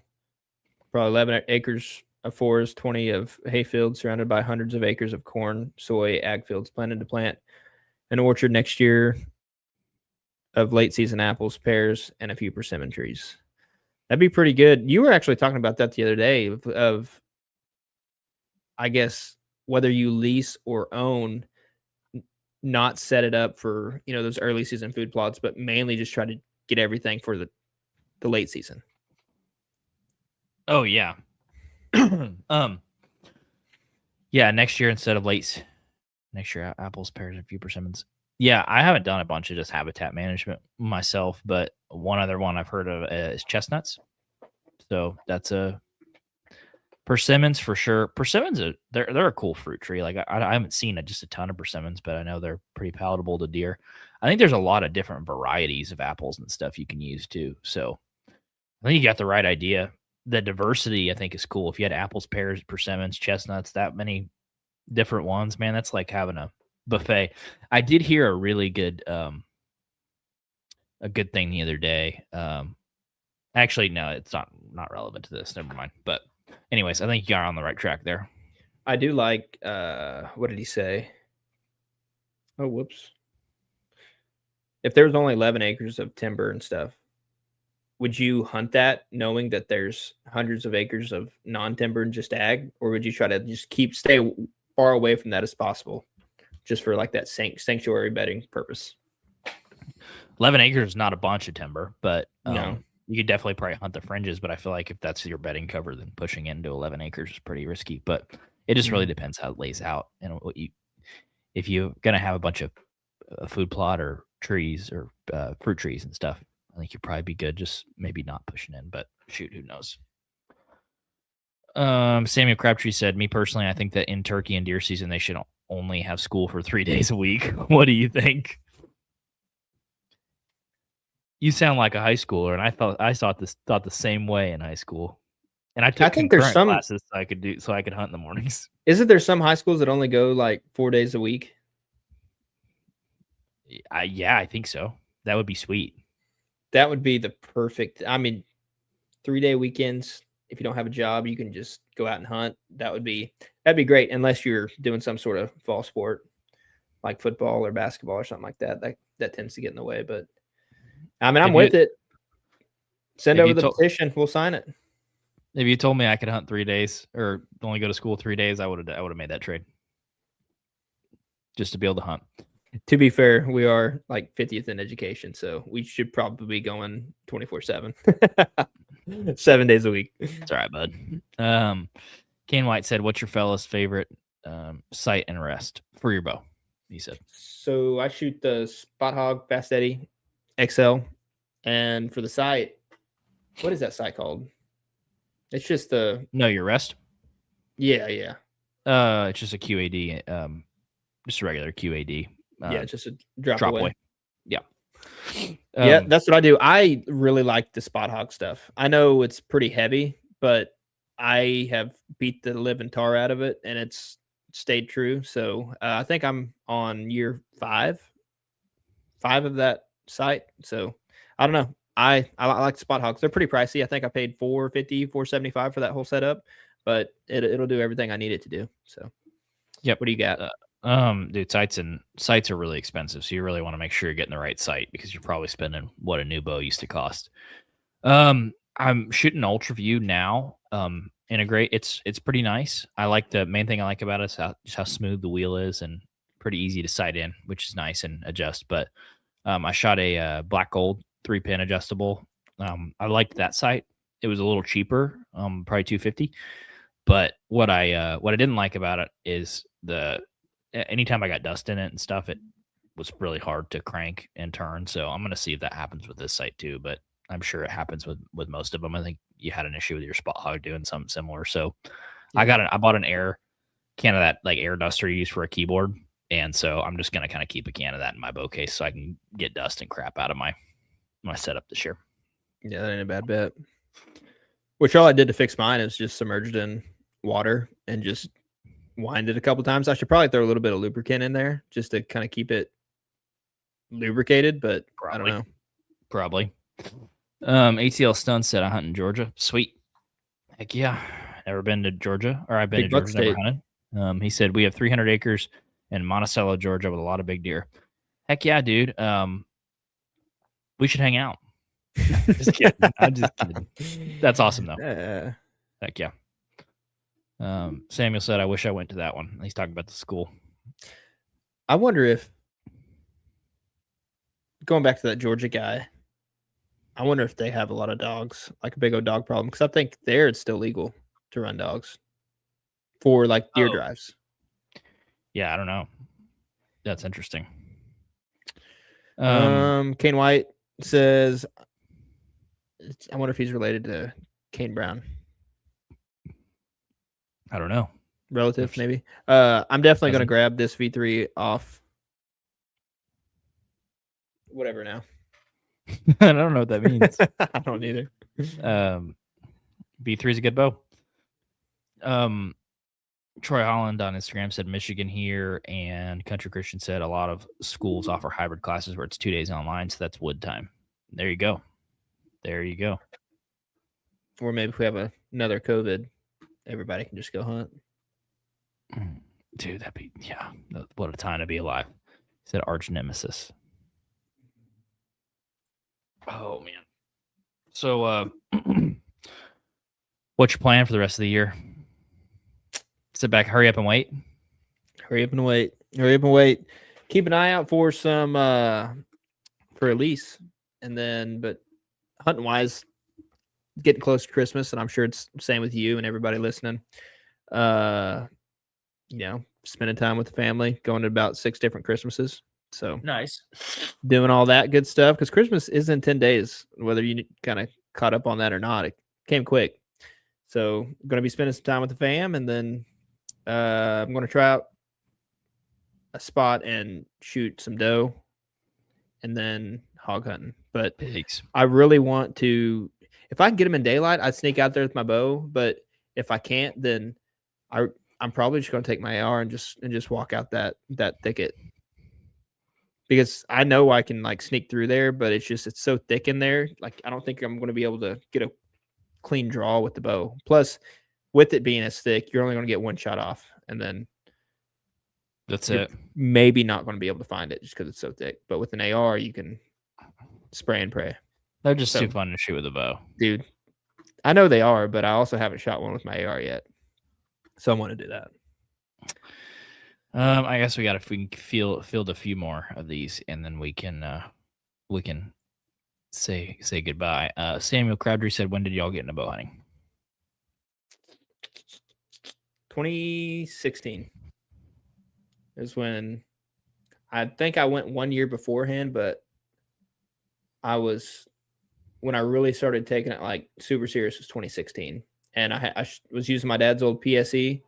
probably 11 acres of fours, 20 of hayfields, surrounded by hundreds of acres of corn, soy, ag fields, planted to plant an orchard next year of late season apples, pears, and a few persimmon trees. That'd be pretty good. You were actually talking about that the other day of I guess, whether you lease or own, not set it up for, those early season food plots, but mainly just try to get everything for the late season. Oh, yeah. Yeah, next year instead of next year, apples, pears, and a few persimmons. Yeah, I haven't done a bunch of just habitat management myself, but one other one I've heard of is chestnuts. So that's a persimmons for sure. Persimmons they're a cool fruit tree. Like I haven't seen just a ton of persimmons, but I know they're pretty palatable to deer. I think there's a lot of different varieties of apples and stuff you can use too. So I think you got the right idea. The diversity I think is cool. If you had apples, pears, persimmons, chestnuts, that many different ones, man, that's like having a buffet. I did hear a really good a good thing the other day. Actually, no, it's not relevant to this. Never mind. But anyways, I think you got on the right track there. I do like, what did he say? Oh, whoops. If there was only 11 acres of timber and stuff, would you hunt that knowing that there's hundreds of acres of non-timber and just ag? Or would you try to just stay far away from that as possible, just for like that sanctuary bedding purpose? 11 acres is not a bunch of timber, but no. You could definitely probably hunt the fringes, but I feel like if that's your bedding cover, then pushing into 11 acres is pretty risky. But it just really depends how it lays out and if you're gonna have a bunch of food plot or trees or fruit trees and stuff. I think you'd probably be good just maybe not pushing in, but shoot, who knows? Samuel Crabtree said, me personally, I think that in turkey and deer season they should only have school for 3 days a week. What do you think? You sound like a high schooler, and I thought the same way in high school. And I think there's some classes so I could hunt in the mornings. Isn't there some high schools that only go like 4 days a week? Yeah, I think so. That would be sweet. That would be the perfect. 3-day weekends. If you don't have a job, you can just go out and hunt. That'd be great, unless you're doing some sort of fall sport like football or basketball or something like that. That tends to get in the way, but I'm with it. Send over the petition. We'll sign it. If you told me I could hunt 3 days or only go to school 3 days, I would have made that trade just to be able to hunt. To be fair, we are like 50th in education, so we should probably be going 24/7, 7 days a week. It's all right, bud. Kane White said, "What's your fella's favorite sight and rest for your bow?" He said. So I shoot the Spot Hogg Fast Eddie XL, and for the sight, what is that sight called? It's just your rest. Yeah. It's just a QAD, just a regular QAD. Just a drop away. Yeah. Yeah, that's what I do. I really like the Spot Hogg stuff. I know it's pretty heavy, but I have beat the living tar out of it, and it's stayed true. So I think I'm on year five of that site. So I don't know. I like Spot Hogs. They're pretty pricey. I think I paid 450, 475 for that whole setup, but it'll do everything I need it to do. So Yep. what do you got? Dude, sites are really expensive, so you really want to make sure you're getting the right site because you're probably spending what a new bow used to cost. I'm shooting UltraView now. Integrate. It's pretty nice. I like the main thing I like about it is how smooth the wheel is and pretty easy to sight in, which is nice and adjust. But I shot a black gold 3-pin adjustable. I liked that sight. It was a little cheaper, probably $250. But what I didn't like about it is anytime I got dust in it and stuff, it was really hard to crank and turn. So I'm gonna see if that happens with this sight too. But I'm sure it happens with most of them. I think you had an issue with your Spot Hog doing something similar. So Yeah. I bought an air can of that like air duster you use for a keyboard. And so I'm just gonna kind of keep a can of that in my bow case so I can get dust and crap out of my setup this year. Yeah, that ain't a bad bet. Which all I did to fix mine is just submerged in water and just wind it a couple times. I should probably throw a little bit of lubricant in there just to kind of keep it lubricated, but I don't know. Probably. ATL Stun said I hunt in Georgia. Sweet. Heck yeah. Never been to Georgia, or I've been Big to Buck Georgia, never State. hunted. He said we have 300 acres in Monticello, Georgia, with a lot of big deer. Heck yeah, dude. We should hang out. Just kidding. I'm just kidding. That's awesome though. Heck yeah. Samuel said, I wish I went to that one. He's talking about the school. I wonder if going back to that Georgia guy, I wonder if they have a lot of dogs, like a big old dog problem. Because I think there it's still legal to run dogs for like deer drives. Yeah, I don't know. That's interesting. Kane White says, I wonder if he's related to Kane Brown. I don't know. Relative, maybe. I'm definitely going to grab this V3 off. Whatever now. I don't know what that means. I don't either. V3 is a good bow. Troy Holland on Instagram said Michigan here, and Country Christian said a lot of schools offer hybrid classes where it's 2 days online, so that's wood time. There you go. There you go. Or maybe if we have another COVID, everybody can just go hunt. Dude, what a time to be alive. He said arch nemesis. Oh, man. So, what's your plan for the rest of the year? Sit back, hurry up and wait. Hurry up and wait. Hurry up and wait. Keep an eye out for some for Elise. And then, but hunting wise, getting close to Christmas, and I'm sure it's the same with you and everybody listening. Spending time with the family, going to about 6 different Christmases. So nice. Doing all that good stuff because Christmas is in 10 days, whether you kind of caught up on that or not. It came quick. So I'm going to be spending some time with the fam, and then I'm going to try out a spot and shoot some doe and then hog hunting. But pigs. I really want to, if I can get them in daylight, I'd sneak out there with my bow. But if I can't, then I'm probably just going to take my AR and just walk out that thicket. Because I know I can like sneak through there, but it's so thick in there. Like, I don't think I'm going to be able to get a clean draw with the bow. Plus, with it being as thick, you're only going to get one shot off, and then that's it. Maybe not going to be able to find it just because it's so thick. But with an AR, you can spray and pray. They're just too fun to shoot with a bow, dude. I know they are, but I also haven't shot one with my AR yet, so I want to do that. I guess we field a few more of these, and then we can say goodbye. Samuel Crabtree said, "When did y'all get into bow hunting?" 2016 is when I think I went 1 year beforehand, but when I really started taking it like super serious was 2016, and I was using my dad's old PSE.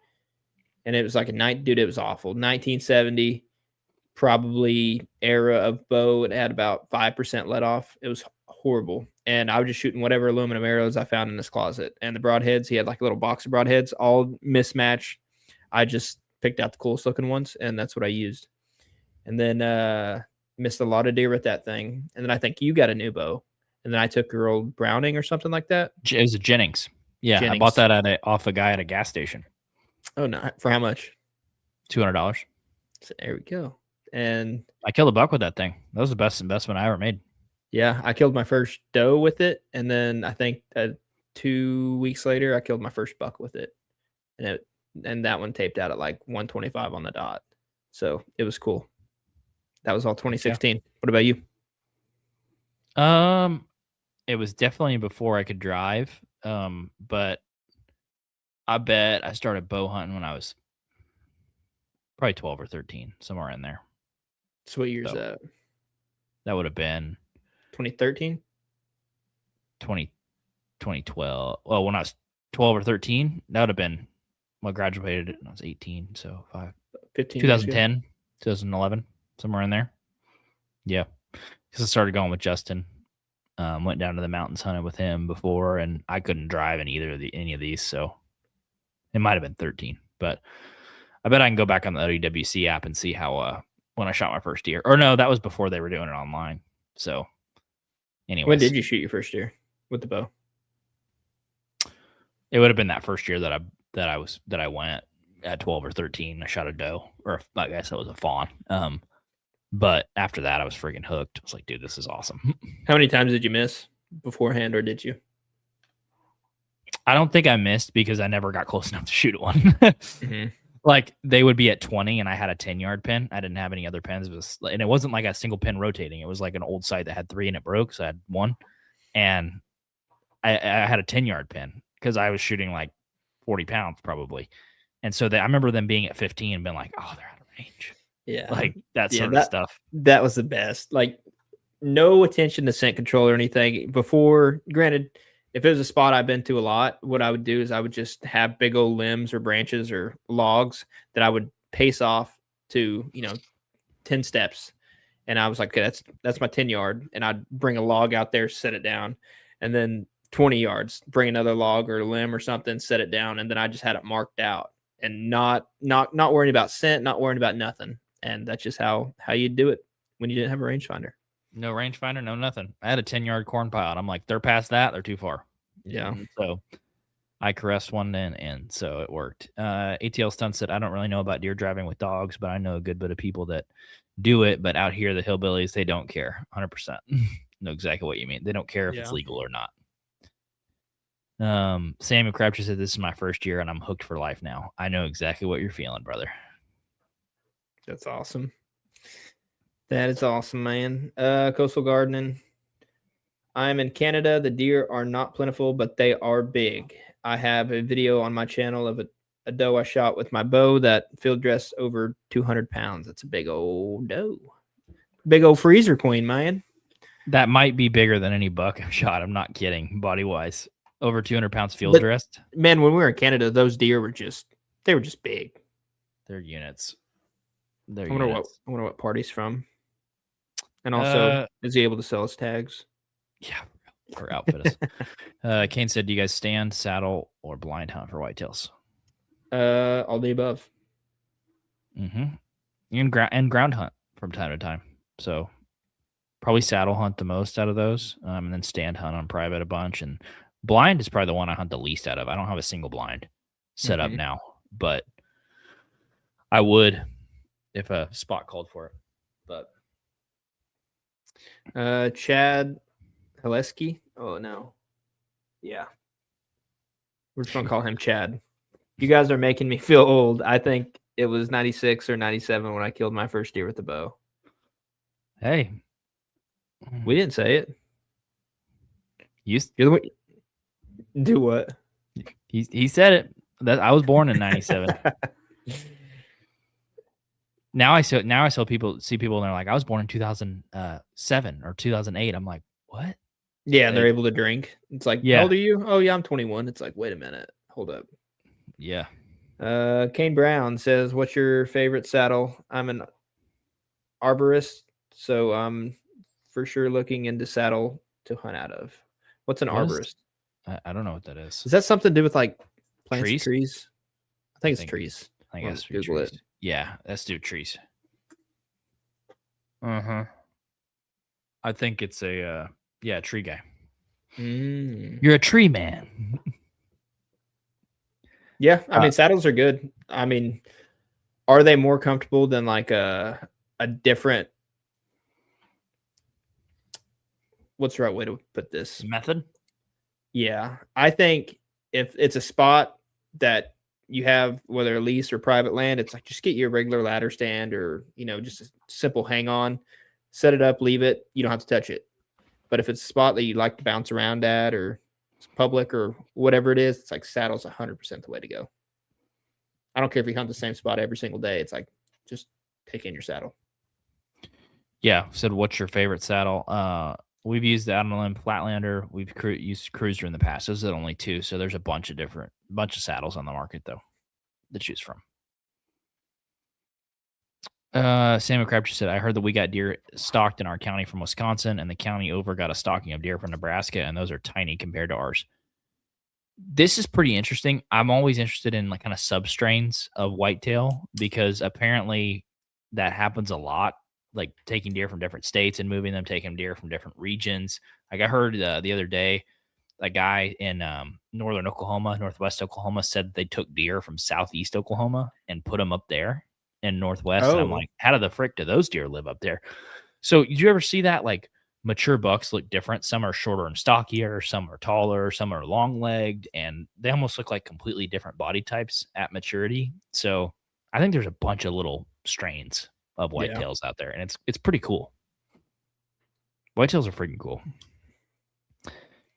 And it was like dude, it was awful. 1970, probably era of bow. It had about 5% let off. It was horrible. And I was just shooting whatever aluminum arrows I found in this closet. And the broadheads, he had like a little box of broadheads, all mismatched. I just picked out the coolest looking ones, and that's what I used. And then missed a lot of deer with that thing. And then I think you got a new bow, and then I took your old Browning or something like that. It was a Jennings. Yeah, I bought Jennings. that off a guy at a gas station. Oh no, for how much? $200. So there we go. And I killed a buck with that thing. That was the best investment I ever made. yeah, I killed my first doe with it, and then I think 2 weeks later I killed my first buck with it, and that one taped out at like 125 on the dot. So it was cool. That was all 2016. What about you? It was definitely before I could drive. But I bet I started bow hunting when I was probably 12 or 13, somewhere in there. So what year's So, that? That would have been 2013? 2012. Well, when I was 12 or 13, that would have been when I graduated when I was 18. So 15 years ago? 2010, 2011, somewhere in there. Yeah. Because I started going with Justin. Went down to the mountains, hunted with him before, and I couldn't drive in any of these, so it might have been 13. But I bet I can go back on the ODWC app and see how when I shot my first deer. Or no, that was before they were doing it online. So, anyways, When did you shoot your first deer with the bow? It would have been that first year that I went at 12 or 13. I shot a doe, or I guess it was a fawn. But after that, I was freaking hooked. I was like, dude, this is awesome. How many times did you miss beforehand, or did you? I don't think I missed because I never got close enough to shoot one. Mm-hmm. Like they would be at 20 and I had a 10-yard pin. I didn't have any other pins. And it wasn't like a single pin rotating. It was like an old sight that had 3 and it broke. So I had 1. And I had a 10-yard pin because I was shooting like 40 pounds probably. And so I remember them being at 15 and being like, oh, they're out of range. Yeah. Like that sort of stuff. That was the best. Like no attention to scent control or anything before. Granted, if it was a spot I've been to a lot, what I would do is I would just have big old limbs or branches or logs that I would pace off to, 10 steps. And I was like, okay, that's my 10-yard. And I'd bring a log out there, set it down. And then 20 yards, bring another log or a limb or something, set it down. And then I just had it marked out and not worrying about scent, not worrying about nothing. And that's just how you do it when you didn't have a rangefinder. No rangefinder, no nothing. I had a 10-yard corn pile. And I'm like, they're past that. They're too far. Yeah. And so I caressed one and so it worked. ATL Stunt said, I don't really know about deer driving with dogs, but I know a good bit of people that do it. But out here, the hillbillies, they don't care. 100%. Know exactly what you mean. They don't care if it's legal or not. Samuel Crabtree said, this is my first year and I'm hooked for life now. I know exactly what you're feeling, brother. That's awesome. That is awesome, man. Coastal Gardening. I'm in Canada. The deer are not plentiful, but they are big. I have a video on my channel of a doe I shot with my bow that field dressed over 200 pounds. That's a big old doe. Big old freezer queen, man. That might be bigger than any buck I've shot. I'm not kidding, body-wise. Over 200 pounds field dressed. Man, when we were in Canada, those deer were just big. They're units. I wonder what part he's from. And also, is he able to sell his tags? Yeah, or outfit us. Kane said, do you guys stand, saddle, or blind hunt for whitetails? All the above. Mm-hmm. And ground hunt from time to time. So probably saddle hunt the most out of those, and then stand hunt on private a bunch. And blind is probably the one I hunt the least out of. I don't have a single blind set up now, but I would if a spot called for it. But Chad Haleski. Oh no. Yeah. We're just gonna call him Chad. You guys are making me feel old. I think it was 96 or 97 when I killed my first deer with the bow. Hey. We didn't say it. You're the one. Do what? He said it. That I was born in 97. Now I see people and they're like, I was born in 2007 or 2008. I'm like, what? Yeah, they're able to drink. It's like, yeah. How old are you? Oh yeah, I'm 21. It's like, wait a minute, hold up. Yeah. Kane Brown says, what's your favorite saddle? I'm an arborist, so I'm for sure looking into saddle to hunt out of. What's an arborist? I don't know what that is. Is that something to do with like plants, trees? Trees? I think it's trees. I Well, guess Google it. trees. Yeah, let's do trees. Uh-huh. I think it's a tree guy. Mm. You're a tree man. Yeah, I mean saddles are good. I mean, are they more comfortable than like a different? What's the right way to put this? Method? Yeah, I think if it's a spot that you have, whether a lease or private land, it's like just get your regular ladder stand or just a simple hang on, set it up, leave it. You don't have to touch it. But if it's a spot that you like to bounce around at or it's public or whatever it is, it's like saddle's 100% the way to go. I don't care if you hunt the same spot every single day. It's like just take in your saddle. Yeah. Said, what's your favorite saddle? We've used the Out on a Limb Flatlander. We've used Cruiser in the past. Those are only two. So there's a bunch of saddles on the market though to choose from. Samuel Crabtree said, I heard that we got deer stalked in our county from Wisconsin, and the county over got a stalking of deer from Nebraska, and those are tiny compared to ours. This is pretty interesting. I'm always interested in like kind of substrains of whitetail because apparently that happens a lot. Like taking deer from different states and moving them, taking deer from different regions. Like I heard the other day, a guy in northwest Oklahoma said they took deer from southeast Oklahoma and put them up there in northwest. And I'm like, how the frick do those deer live up there? So did you ever see that? Like mature bucks look different. Some are shorter and stockier, some are taller, some are long legged, and they almost look like completely different body types at maturity. So I think there's a bunch of little strains of whitetails out there, and it's pretty cool. Whitetails are freaking cool.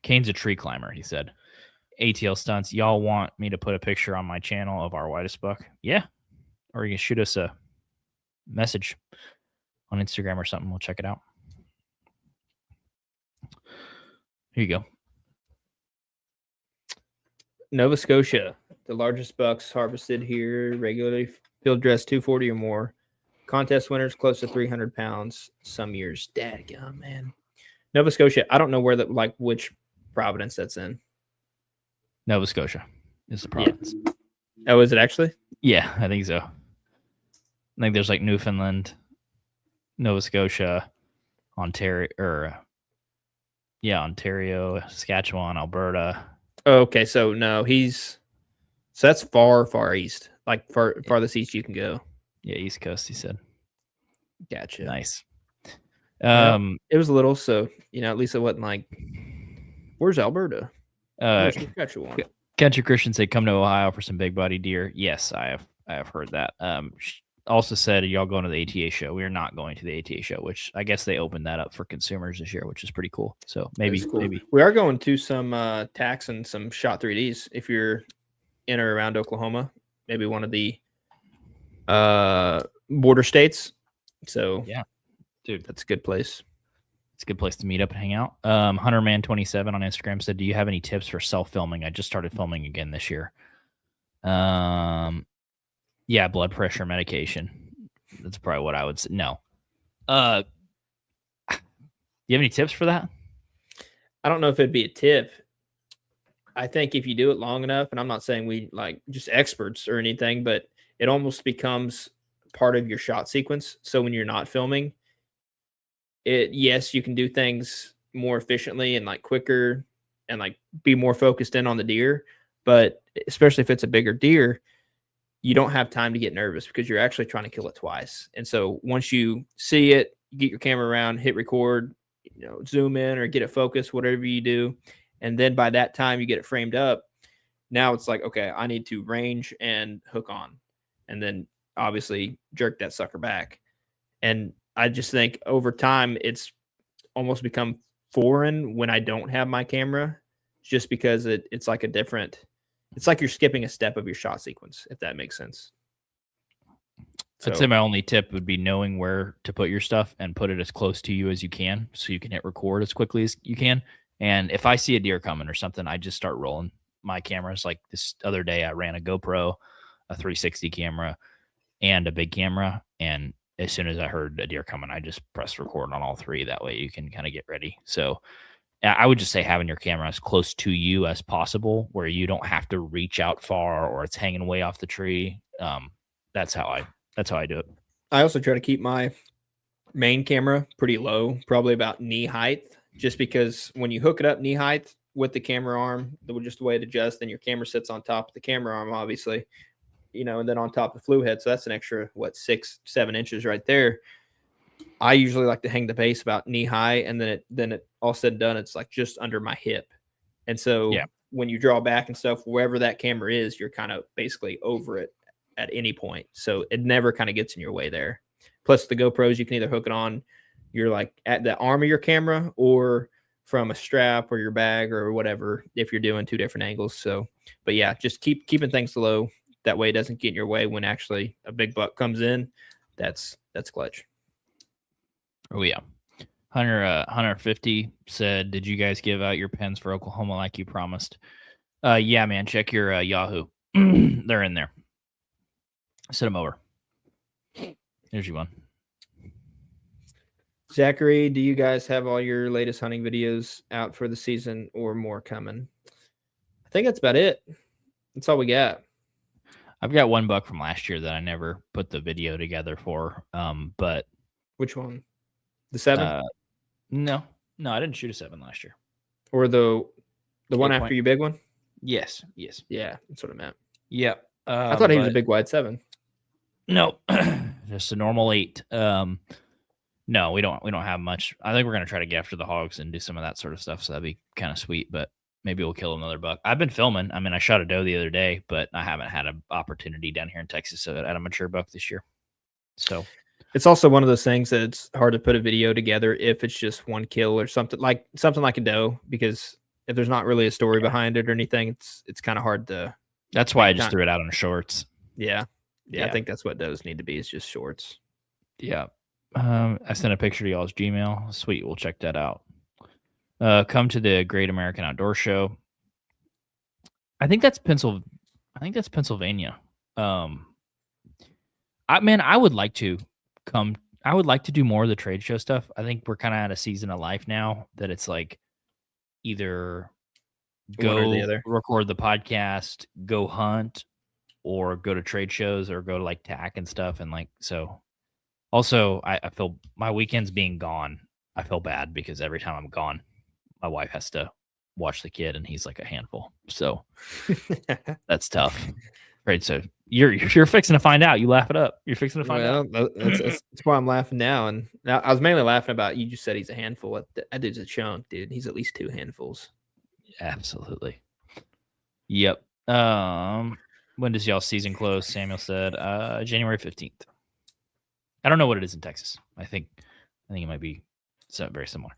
Kane's a tree climber, he said. ATL stunts, y'all want me to put a picture on my channel of our whitest buck? Yeah. Or you can shoot us a message on Instagram or something. We'll check it out. Here you go. Nova Scotia, the largest bucks harvested here, regularly field dress 240 or more. Contest winners close to 300 pounds some years. Dadgum, man. Nova Scotia, I don't know where which province that's in. Nova Scotia is the province. Yeah. Oh, is it actually? Yeah, I think so. I think there's like Newfoundland, Nova Scotia, Ontario, Saskatchewan, Alberta. Oh, okay, so no, so that's far east, like farthest east you can go. Yeah, East Coast, he said. Gotcha. Nice. It was a little, so at least it wasn't like, where's Alberta? Where's Saskatchewan? Country Christian said, "Come to Ohio for some big body deer." Yes, I have heard that. Also said, y'all going to the ATA show? We are not going to the ATA show, which I guess they opened that up for consumers this year, which is pretty cool. So maybe we are going to some tax and some shot 3Ds if you're in or around Oklahoma, maybe one of the border states. So yeah, dude, that's a good place. It's a good place to meet up and hang out. Hunterman27 on Instagram said, "Do you have any tips for self-filming? I just started filming again this year." Yeah, blood pressure medication. That's probably what I would say. No. Do you have any tips for that? I don't know if it'd be a tip. I think if you do it long enough, and I'm not saying we like just experts or anything, but it almost becomes part of your shot sequence. So when you're not filming, yes, you can do things more efficiently and like quicker and like be more focused in on the deer. But especially if it's a bigger deer, you don't have time to get nervous because you're actually trying to kill it twice. And so once you see it, you get your camera around, hit record, zoom in or get it focused, whatever you do. And then by that time you get it framed up. Now it's like, okay, I need to range and hook on. And then obviously jerk that sucker back. And I just think over time it's almost become foreign when I don't have my camera, just because it's like it's like you're skipping a step of your shot sequence, if that makes sense. I'd say my only tip would be knowing where to put your stuff and put it as close to you as you can so you can hit record as quickly as you can. And if I see a deer coming or something, I just start rolling my cameras. Like this other day, I ran a GoPro, a 360 camera, and a big camera. And as soon as I heard a deer coming, I just pressed record on all three. That way you can kind of get ready. So I would just say having your camera as close to you as possible where you don't have to reach out far or it's hanging way off the tree. that's how I do it. I also try to keep my main camera pretty low, probably about knee height, just because when you hook it up knee height with the camera arm, just the way it adjusts, then your camera sits on top of the camera arm, obviously, and then on top of the flue head. So that's an extra, 6-7 inches right there. I usually like to hang the base about knee high, and then it all said and done, it's like just under my hip. And so when you draw back and stuff, wherever that camera is, you're kind of basically over it at any point. So it never kind of gets in your way there. Plus the GoPros, you can either hook it on, you're like at the arm of your camera, or from a strap or your bag or whatever, if you're doing two different angles. So, but yeah, just keeping things low. That way it doesn't get in your way when actually a big buck comes in. That's clutch. Oh yeah. Hunter 50 said, "Did you guys give out your pens for Oklahoma like you promised?" Yeah, man. Check your Yahoo. They're in there. Send them over. Here's your one. Zachary, do you guys have all your latest hunting videos out for the season or more coming? I think that's about it. That's all we got. I've got one buck from last year that I never put the video together for. But which one? The 7? No, I didn't shoot a 7 last year. Or the one after your big one? Yes. Yeah, that's what I meant. Yep. I thought he was a big wide 7. No, just a normal 8. No, we don't have much. I think we're gonna try to get after the hogs and do some of that sort of stuff. So that'd be kind of sweet. But maybe we'll kill another buck. I've been filming. I mean, I shot a doe the other day, but I haven't had an opportunity down here in Texas at a mature buck this year. So it's also one of those things that it's hard to put a video together if it's just one kill or something like a doe, because if there's not really a story behind it or anything, it's kind of hard to. That's why I just threw it out on shorts. Yeah. I think that's what does need to be, is just shorts. Yeah. I sent a picture to y'all's Gmail. Sweet, we'll check that out. Come to the Great American Outdoor Show. I think that's Pennsylvania. I would like to come. I would like to do more of the trade show stuff. I think we're kind of at a season of life now that it's like either go record the podcast, go hunt, or go to trade shows, or go to like TAC and stuff. And like, so also I feel my weekends being gone, I feel bad because every time I'm gone, my wife has to watch the kid and he's like a handful. So that's tough. Right. So you're fixing to find out. You laugh it up. You're fixing to find out. That's why I'm laughing now. And I was mainly laughing about, you just said he's a handful. That dude's a chunk, dude. He's at least 2 handfuls. Absolutely. Yep. When does y'all season close? Samuel said January 15th. I don't know what it is in Texas. I think it might be very similar.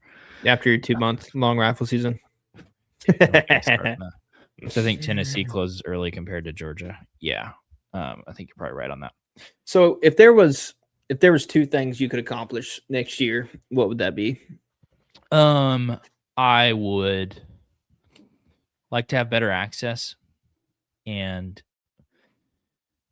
After your 2-month long rifle season. So I think Tennessee closes early compared to Georgia. Yeah. I think you're probably right on that. So if there was 2 things you could accomplish next year, what would that be? I would like to have better access, and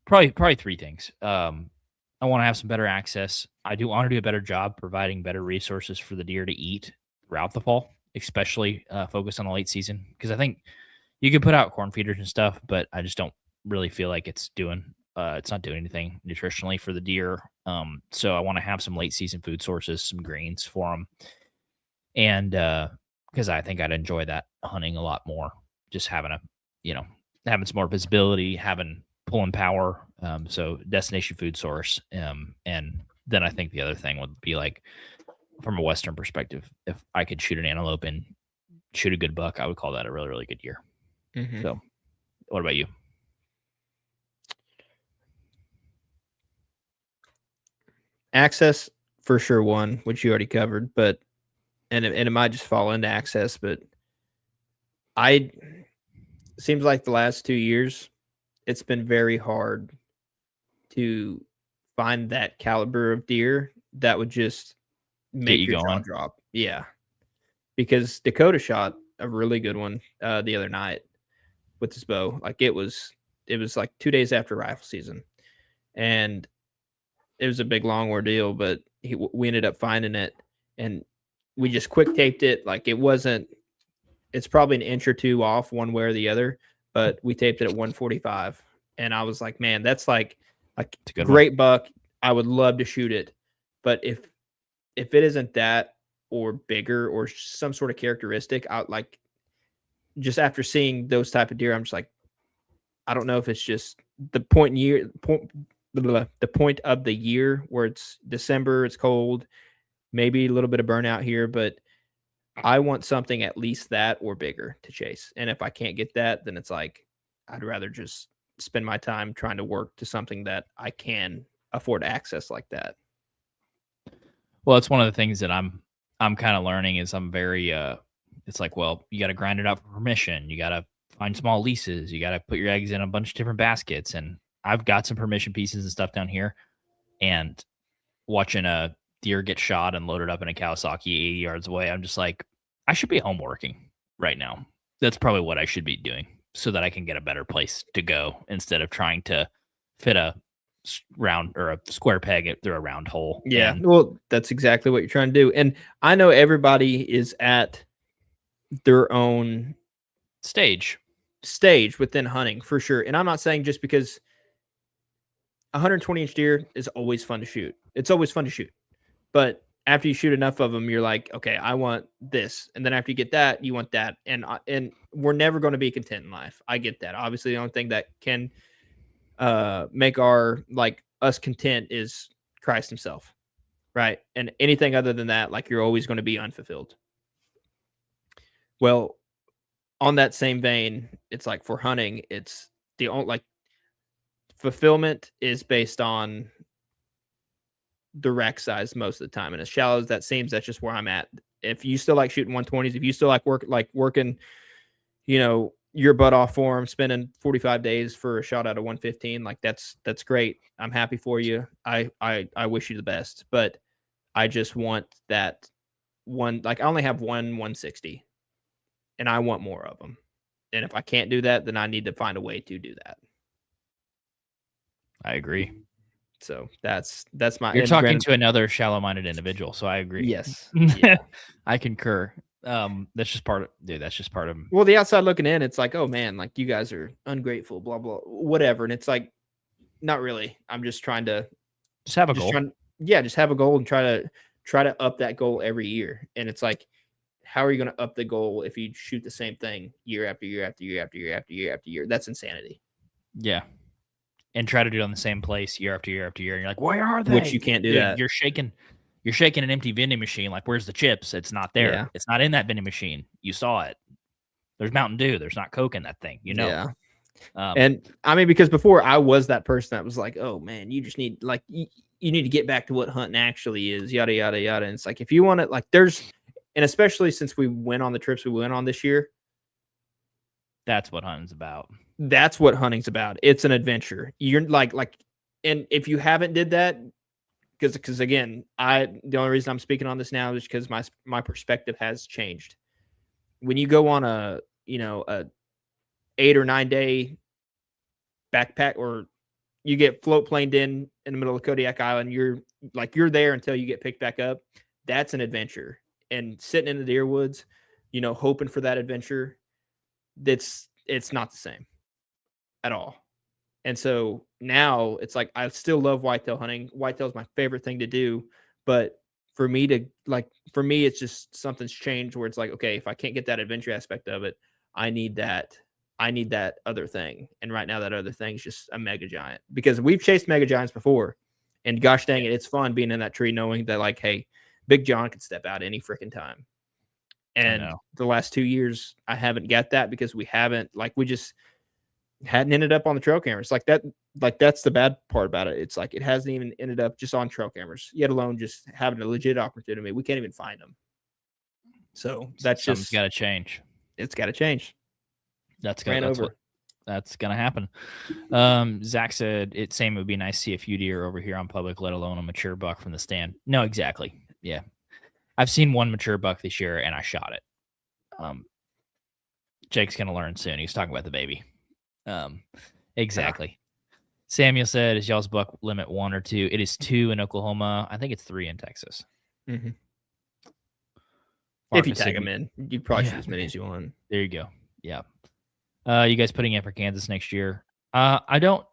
probably 3 things. I want to have some better access. I do want to do a better job providing better resources for the deer to eat throughout the fall, especially focus on the late season, because I think you can put out corn feeders and stuff, but I just don't really feel like it's not doing anything nutritionally for the deer. So I want to have some late season food sources, some greens for them. And because I think I'd enjoy that hunting a lot more, just having having some more visibility, having pulling power. So destination food source. And then I think the other thing would be, like, from a Western perspective, if I could shoot an antelope and shoot a good buck, I would call that a really, really good year. Mm-hmm. So what about you? Access for sure, one, which you already covered, but and it might just fall into access, but seems like the last 2 years it's been very hard to find that caliber of deer that would just make your jaw drop. Yeah. Because Dakota shot a really good one the other night with his bow. Like it was like 2 days after rifle season, and it was a big long ordeal, but we ended up finding it, and we just quick taped it. Like it's probably an inch or 2 off one way or the other, but we taped it at 145. And I was like, man, that's like Like It's a good one. great buck, I would love to shoot it, but if it isn't that or bigger or some sort of characteristic, I like just after seeing those type of deer, I'm just like, I don't know if it's just the the point of the year where it's December, it's cold, maybe a little bit of burnout here, but I want something at least that or bigger to chase. And if I can't get that, then it's like I'd rather just spend my time trying to work to something that I can afford access like that. Well, it's one of the things that I'm kind of learning is I'm very it's like, well, you got to grind it out for permission. You got to find small leases. You got to put your eggs in a bunch of different baskets. And I've got some permission pieces and stuff down here. And watching a deer get shot and loaded up in a Kawasaki 80 yards away, I'm just like, I should be home working right now. That's probably what I should be doing so that I can get a better place to go instead of trying to fit a round or a square peg through a round hole. Yeah. And Well, that's exactly what you're trying to do. And I know everybody is at their own stage. within hunting for sure. And I'm not saying just because 120-inch deer is always fun to shoot. It's always fun to shoot. But after you shoot enough of them, you're like, okay, I want this. And then after you get that, you want that. And we're never going to be content in life. I get that. Obviously, the only thing that can make our like us content is Christ himself. Right. And anything other than that, like you're always going to be unfulfilled. Well, on that same vein, it's like for hunting, it's the only like fulfillment is based on the rack size most of the time. And as shallow as that seems, that's just where I'm at. If you still like shooting 120s, if you still like working, your butt off for them, spending 45 days for a shot out of 115, like that's great. I'm happy for you. I wish you the best, but I just want that one. Like I only have one 160 and I want more of them. And if I can't do that, then I need to find a way to do that. I agree. So that's my. You're talking to another shallow-minded individual, so I agree. Yes, yeah. I concur. That's just part of. Well, the outside looking in, it's like, oh man, like you guys are ungrateful, blah blah, whatever, and it's like, not really. I'm just trying to have a goal. Just have a goal and try to up that goal every year. And it's like, how are you going to up the goal if you shoot the same thing year after year after year after year after year after year? That's insanity. Yeah. And try to do it on the same place year after year after year. And you're like, where are they? Which you can't do that. You're shaking an empty vending machine. Like, where's the chips? It's not there. Yeah. It's not in that vending machine. You saw it. There's Mountain Dew. There's not Coke in that thing. Yeah. And I mean, because before I was that person that was like, oh man, you just need like, you need to get back to what hunting actually is, yada, yada, yada. And it's like, if you want to like, and especially since we went on the trips we went on this year, that's what hunting's about. That's what hunting's about. It's an adventure. You're like, and if you haven't did that, because again, the only reason I'm speaking on this now is because my perspective has changed. When you go on a 8 or 9 day backpack, or you get float planed in the middle of Kodiak Island, you're there until you get picked back up. That's an adventure. And sitting in the deer woods, hoping for that adventure, it's not the same at all. And so now it's like, I still love whitetail hunting. Whitetail is my favorite thing to do. But for me it's just something's changed where it's like, okay, if I can't get that adventure aspect of it, I need that other thing. And right now that other thing is just a mega giant, because we've chased mega giants before, and gosh dang it, it's fun being in that tree knowing that like, hey, Big John could step out any freaking time. And the last 2 years, I haven't got that because we just hadn't ended up on the trail cameras like that. Like that's the bad part about it. It's like, it hasn't even ended up just on trail cameras, yet alone just having a legit opportunity. We can't even find them. So that's something's got to change. It's got to change. That's going to happen. Zach said it would be nice to see a few deer over here on public, let alone a mature buck from the stand. No, exactly. Yeah. I've seen one mature buck this year and I shot it. Jake's going to learn soon. He's talking about the baby. Exactly. Samuel said, is y'all's buck limit 1 or 2? It is 2 in Oklahoma. I think it's 3 in Texas. Mm-hmm. If you tag them in, you probably shoot as many as you want. There you go. Yeah. You guys putting in for Kansas next year? I don't.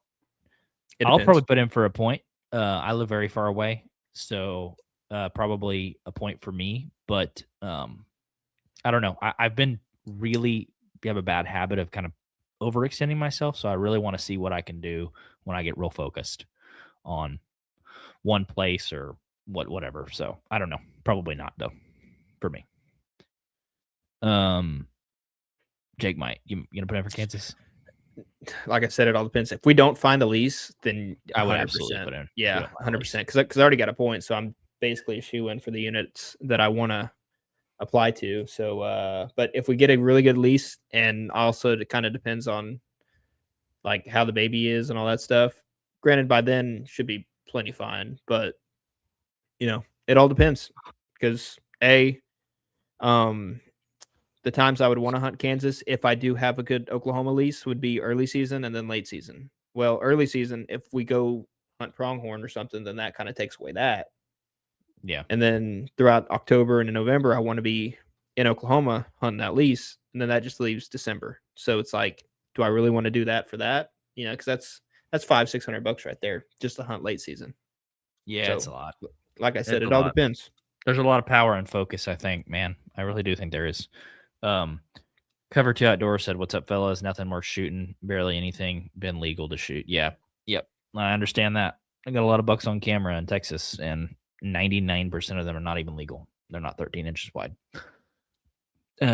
I'll probably put in for a point. I live very far away, so probably a point for me. But I don't know. I've been really have a bad habit of kind of overextending myself, so I really want to see what I can do when I get real focused on one place or whatever. So I don't know. Probably not though, for me. Jake might. You gonna put in for Kansas? Like I said, it all depends. If we don't find a lease, then I would 100%. absolutely put in. Yeah, 100%. Because I already got a point, so I'm basically a shoe in for the units that I want to apply to. So, but if we get a really good lease, and also it kind of depends on like how the baby is and all that stuff. Granted, by then should be plenty fine, but it all depends because the times I would want to hunt Kansas if I do have a good Oklahoma lease would be early season and then late season. Well, early season, if we go hunt pronghorn or something, then that kind of takes away that. Yeah. And then throughout October and November, I want to be in Oklahoma hunting that lease. And then that just leaves December. So it's like, do I really want to do that for that? Because that's $500-$600 right there just to hunt late season. Yeah, So, it's a lot. Like I said, it all depends. There's a lot of power and focus, I think, man. I really do think there is. Cover 2 Outdoors said, "What's up, fellas? Nothing more shooting. Barely anything been legal to shoot." Yeah. Yep. I understand that. I got a lot of bucks on camera in Texas, and 99% of them are not even legal. They're not 13 inches wide.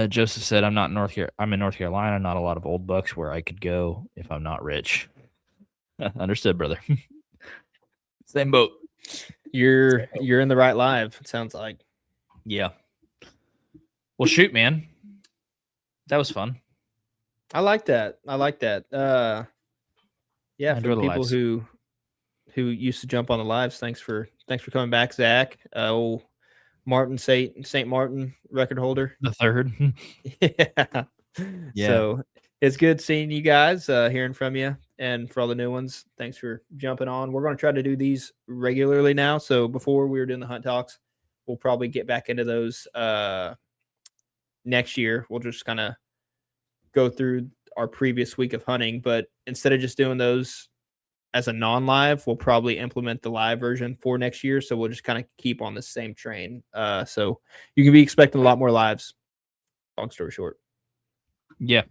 Joseph said, I'm in North Carolina. Not a lot of old bucks where I could go if I'm not rich. Understood, brother. Same boat. You're in the right live, it sounds like. Yeah. Well, shoot, man. That was fun. I like that. Yeah, for people who used to jump on the lives, thanks for coming back, Zach. Martin St. Martin record holder. The third. Yeah. So it's good seeing you guys, hearing from you, and for all the new ones, thanks for jumping on. We're going to try to do these regularly now. So before we were doing the hunt talks, we'll probably get back into those next year. We'll just kind of go through our previous week of hunting, but instead of just doing those as a non-live, we'll probably implement the live version for next year. So we'll just kind of keep on the same train. So you can be expecting a lot more lives. Long story short. Yeah.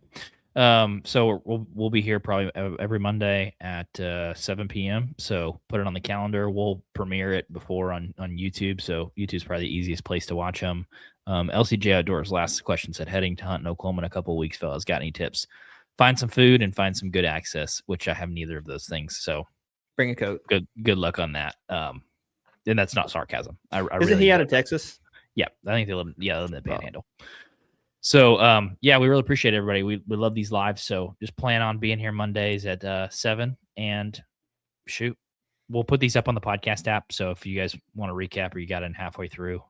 So we'll be here probably every Monday at 7 p.m. So put it on the calendar. We'll premiere it before on YouTube. So YouTube's probably the easiest place to watch them. LCJ Outdoors last question said, heading to hunt in Oklahoma in a couple of weeks, fellas. Got any tips? Find some food and find some good access, which I have neither of those things. So bring a coat. Good luck on that. And that's not sarcasm. Isn't really he out of Texas? Yeah, I think they live in the Panhandle. So, we really appreciate everybody. We love these lives. So just plan on being here Mondays at 7 and shoot. We'll put these up on the podcast app. So if you guys want to recap or you got in halfway through,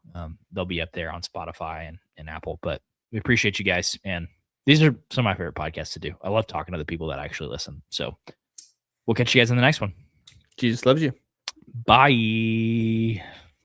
they'll be up there on Spotify and Apple. But we appreciate you guys. And these are some of my favorite podcasts to do. I love talking to the people that actually listen. So we'll catch you guys in the next one. Jesus loves you. Bye.